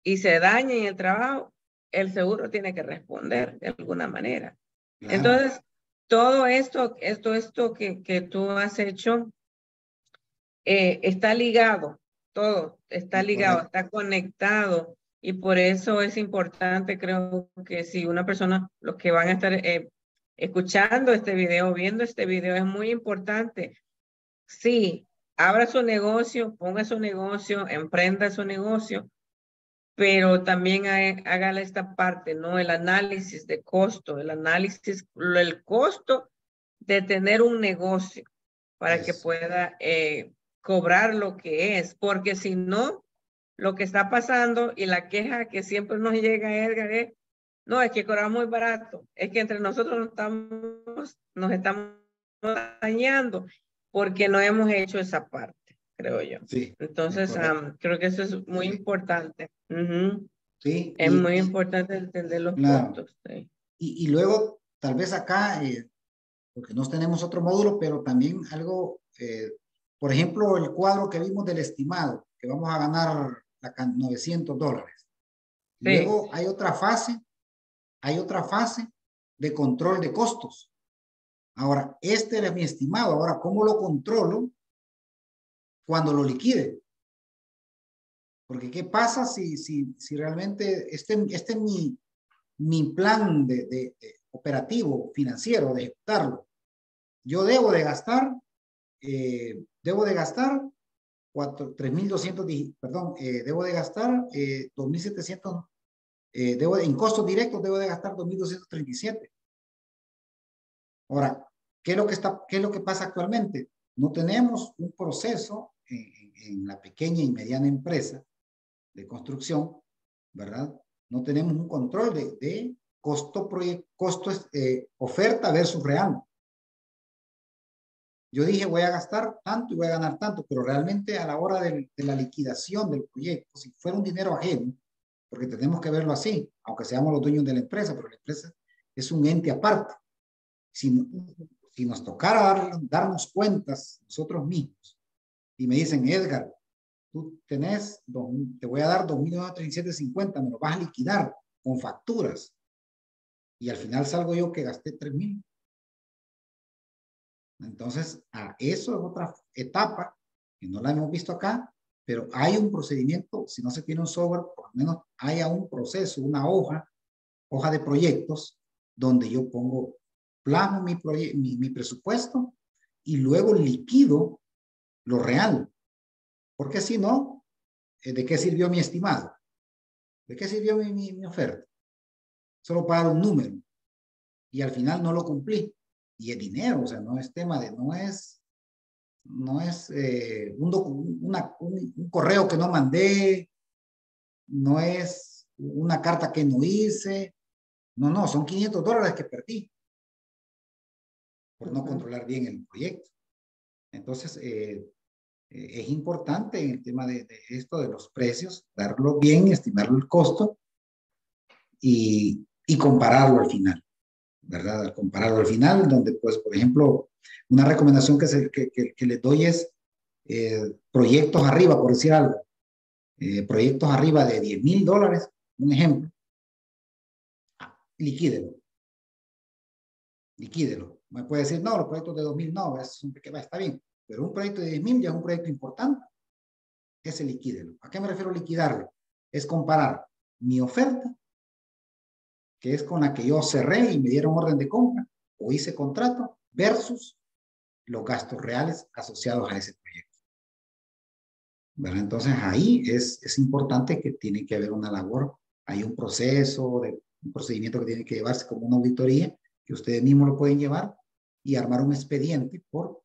y se daña en el trabajo, el seguro tiene que responder de alguna manera. Claro. Entonces, todo esto que tú has hecho está ligado, todo está ligado, está conectado y por eso es importante, creo que si una persona, los que van a estar escuchando este video, viendo este video, es muy importante. Sí, abra su negocio, ponga su negocio, emprenda su negocio, pero también hágale esta parte, ¿no? El análisis de costo, el costo de tener un negocio para que pueda cobrar lo que es, porque si no, lo que está pasando y la queja que siempre nos llega, Edgar, es, no, es que cobramos muy barato, es que entre nosotros nos estamos dañando porque no hemos hecho esa parte, creo yo. Sí. Entonces, creo que eso es muy importante. Sí. Es muy importante entender los costos. Sí. Y luego, tal vez acá, porque no tenemos otro módulo, pero también algo, por ejemplo, el cuadro que vimos del estimado, que vamos a ganar $900. Sí. Luego hay otra fase de control de costos. Ahora, este era mi estimado. Ahora, ¿cómo lo controlo cuando lo liquide? Porque ¿qué pasa si realmente este es mi plan de operativo financiero de ejecutarlo? Yo debo de gastar 3.200, perdón, debo de gastar 2.700, en costos directos debo de gastar 2.237. Ahora, ¿qué es lo que pasa actualmente? No tenemos un proceso en la pequeña y mediana empresa de construcción, ¿verdad? No tenemos un control de costo oferta versus real. Yo dije voy a gastar tanto y voy a ganar tanto, pero realmente a la hora de la liquidación del proyecto, si fuera un dinero ajeno, porque tenemos que verlo así, aunque seamos los dueños de la empresa, pero la empresa es un ente aparte. Si nos tocara darnos cuentas nosotros mismos y me dicen, Edgar, tú te voy a dar 2.937.50, me lo vas a liquidar con facturas. Y al final salgo yo que gasté 3.000. Entonces, eso es otra etapa que no la hemos visto acá, pero hay un procedimiento, si no se tiene un software, por lo menos haya un proceso, una hoja de proyectos, donde yo plasmo mi presupuesto y luego liquido lo real. Porque si no, ¿de qué sirvió mi estimado? ¿De qué sirvió mi oferta? Solo para dar un número. Y al final no lo cumplí. Y es dinero, o sea, no es tema de, no es un correo que no mandé, no es una carta que no hice. No, son $500 que perdí por no controlar bien el proyecto. Entonces, es importante en el tema de esto de los precios, darlo bien, estimarlo el costo y compararlo al final, ¿verdad? Al compararlo al final, donde pues, por ejemplo, una recomendación que les doy es proyectos arriba, por decir algo, proyectos arriba de $10,000, un ejemplo, liquídelo. Me puede decir, no, los proyectos de 2.000 no, está bien, pero un proyecto de 10.000 ya es un proyecto importante. Ese liquídelo. ¿A qué me refiero liquidarlo? Es comparar mi oferta, que es con la que yo cerré y me dieron orden de compra o hice contrato, versus los gastos reales asociados a ese proyecto. ¿Verdad? Entonces ahí es importante que tiene que haber una labor, hay un proceso, un procedimiento que tiene que llevarse como una auditoría, que ustedes mismos lo pueden llevar y armar un expediente por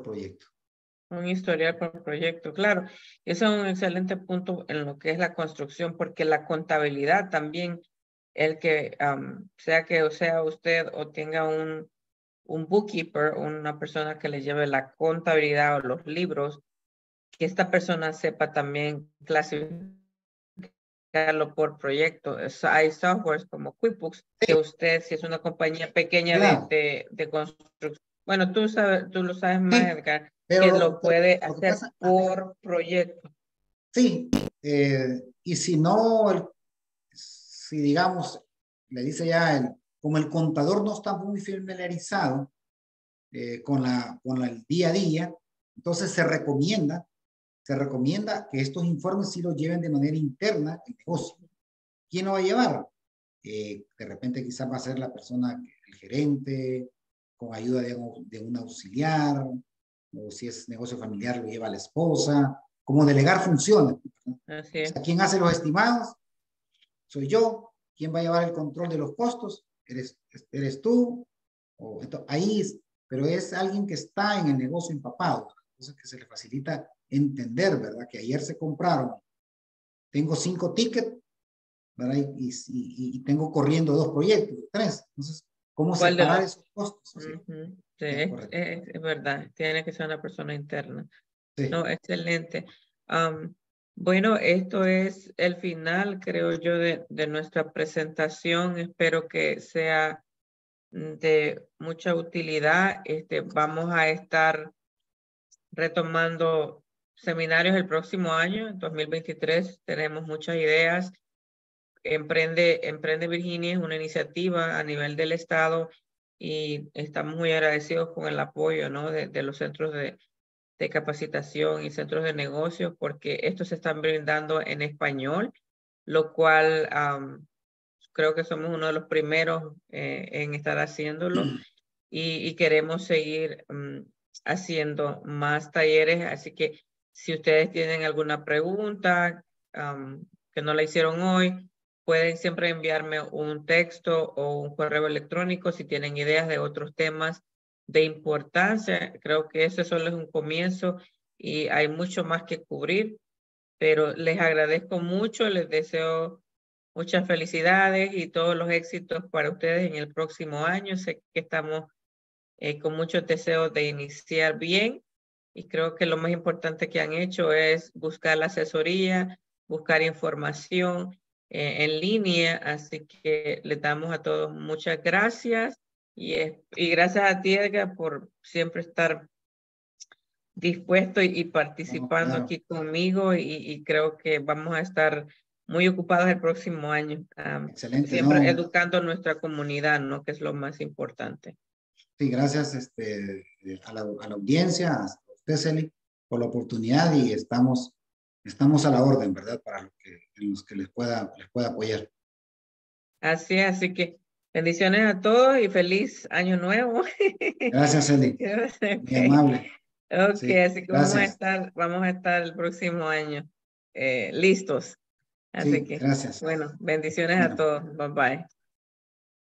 proyecto. Un historial por proyecto, claro. Ese es un excelente punto en lo que es la construcción, porque la contabilidad también, el que sea usted o tenga un bookkeeper, una persona que le lleve la contabilidad o los libros, que esta persona sepa también clasificarlo por proyecto. Hay softwares como QuickBooks que usted, si es una compañía pequeña Claro. de construcción, bueno, tú lo sabes más, Sí, Edgar, pero que lo puede hacer pasa, por proyecto. Sí, y si no, si digamos, le dice ya, como el contador no está muy familiarizado con el día a día, entonces se recomienda que estos informes sí los lleven de manera interna el negocio. ¿Quién lo va a llevar? De repente quizás va a ser la persona, el gerente, con ayuda de un auxiliar, o si es negocio familiar lo lleva la esposa, como delegar funciones. Así O es. sea, ¿quién hace los estimados? Soy yo. ¿Quién va a llevar el control de los costos? ¿Eres tú? Ahí pero es alguien que está en el negocio empapado. Entonces que se le facilita entender, ¿verdad? Que ayer se compraron. Tengo 5 tickets, ¿verdad? Y tengo corriendo 2 proyectos, 3. Entonces, ¿cómo ¿Cuál de separar los? esos costos? Así, Ujú. Sí, es correcto. es verdad. Tiene que ser una persona interna. Sí. No, excelente. Bueno, esto es el final, creo yo, de nuestra presentación. Espero que sea de mucha utilidad. Vamos a estar retomando seminarios el próximo año, en 2023. Tenemos muchas ideas. Emprende Virginia es una iniciativa a nivel del Estado y estamos muy agradecidos con el apoyo, ¿no? de los centros de capacitación y centros de negocios, porque estos se están brindando en español, lo cual creo que somos uno de los primeros en estar haciéndolo y queremos seguir haciendo más talleres. Así que si ustedes tienen alguna pregunta que no la hicieron hoy, pueden siempre enviarme un texto o un correo electrónico si tienen ideas de otros temas de importancia. Creo que ese solo es un comienzo y hay mucho más que cubrir, pero les agradezco mucho, les deseo muchas felicidades y todos los éxitos para ustedes en el próximo año. Sé que estamos con muchos deseos de iniciar bien y creo que lo más importante que han hecho es buscar la asesoría, buscar información en línea, así que les damos a todos muchas gracias y gracias a ti, Edgar, por siempre estar dispuesto y participando Claro. aquí conmigo y creo que vamos a estar muy ocupados el próximo año, Excelente, siempre ¿no? educando a nuestra comunidad, ¿no? Que es lo más importante. Sí, gracias a la audiencia, a usted, Celi, por la oportunidad y estamos a la orden, ¿verdad? Para en los que les pueda apoyar. Así que bendiciones a todos y feliz año nuevo. Gracias, Celi. Muy amable. Ok, Sí, así que gracias. vamos a estar el próximo año listos. Así Sí, que, gracias. bueno, bendiciones a Bueno. todos. Bye bye.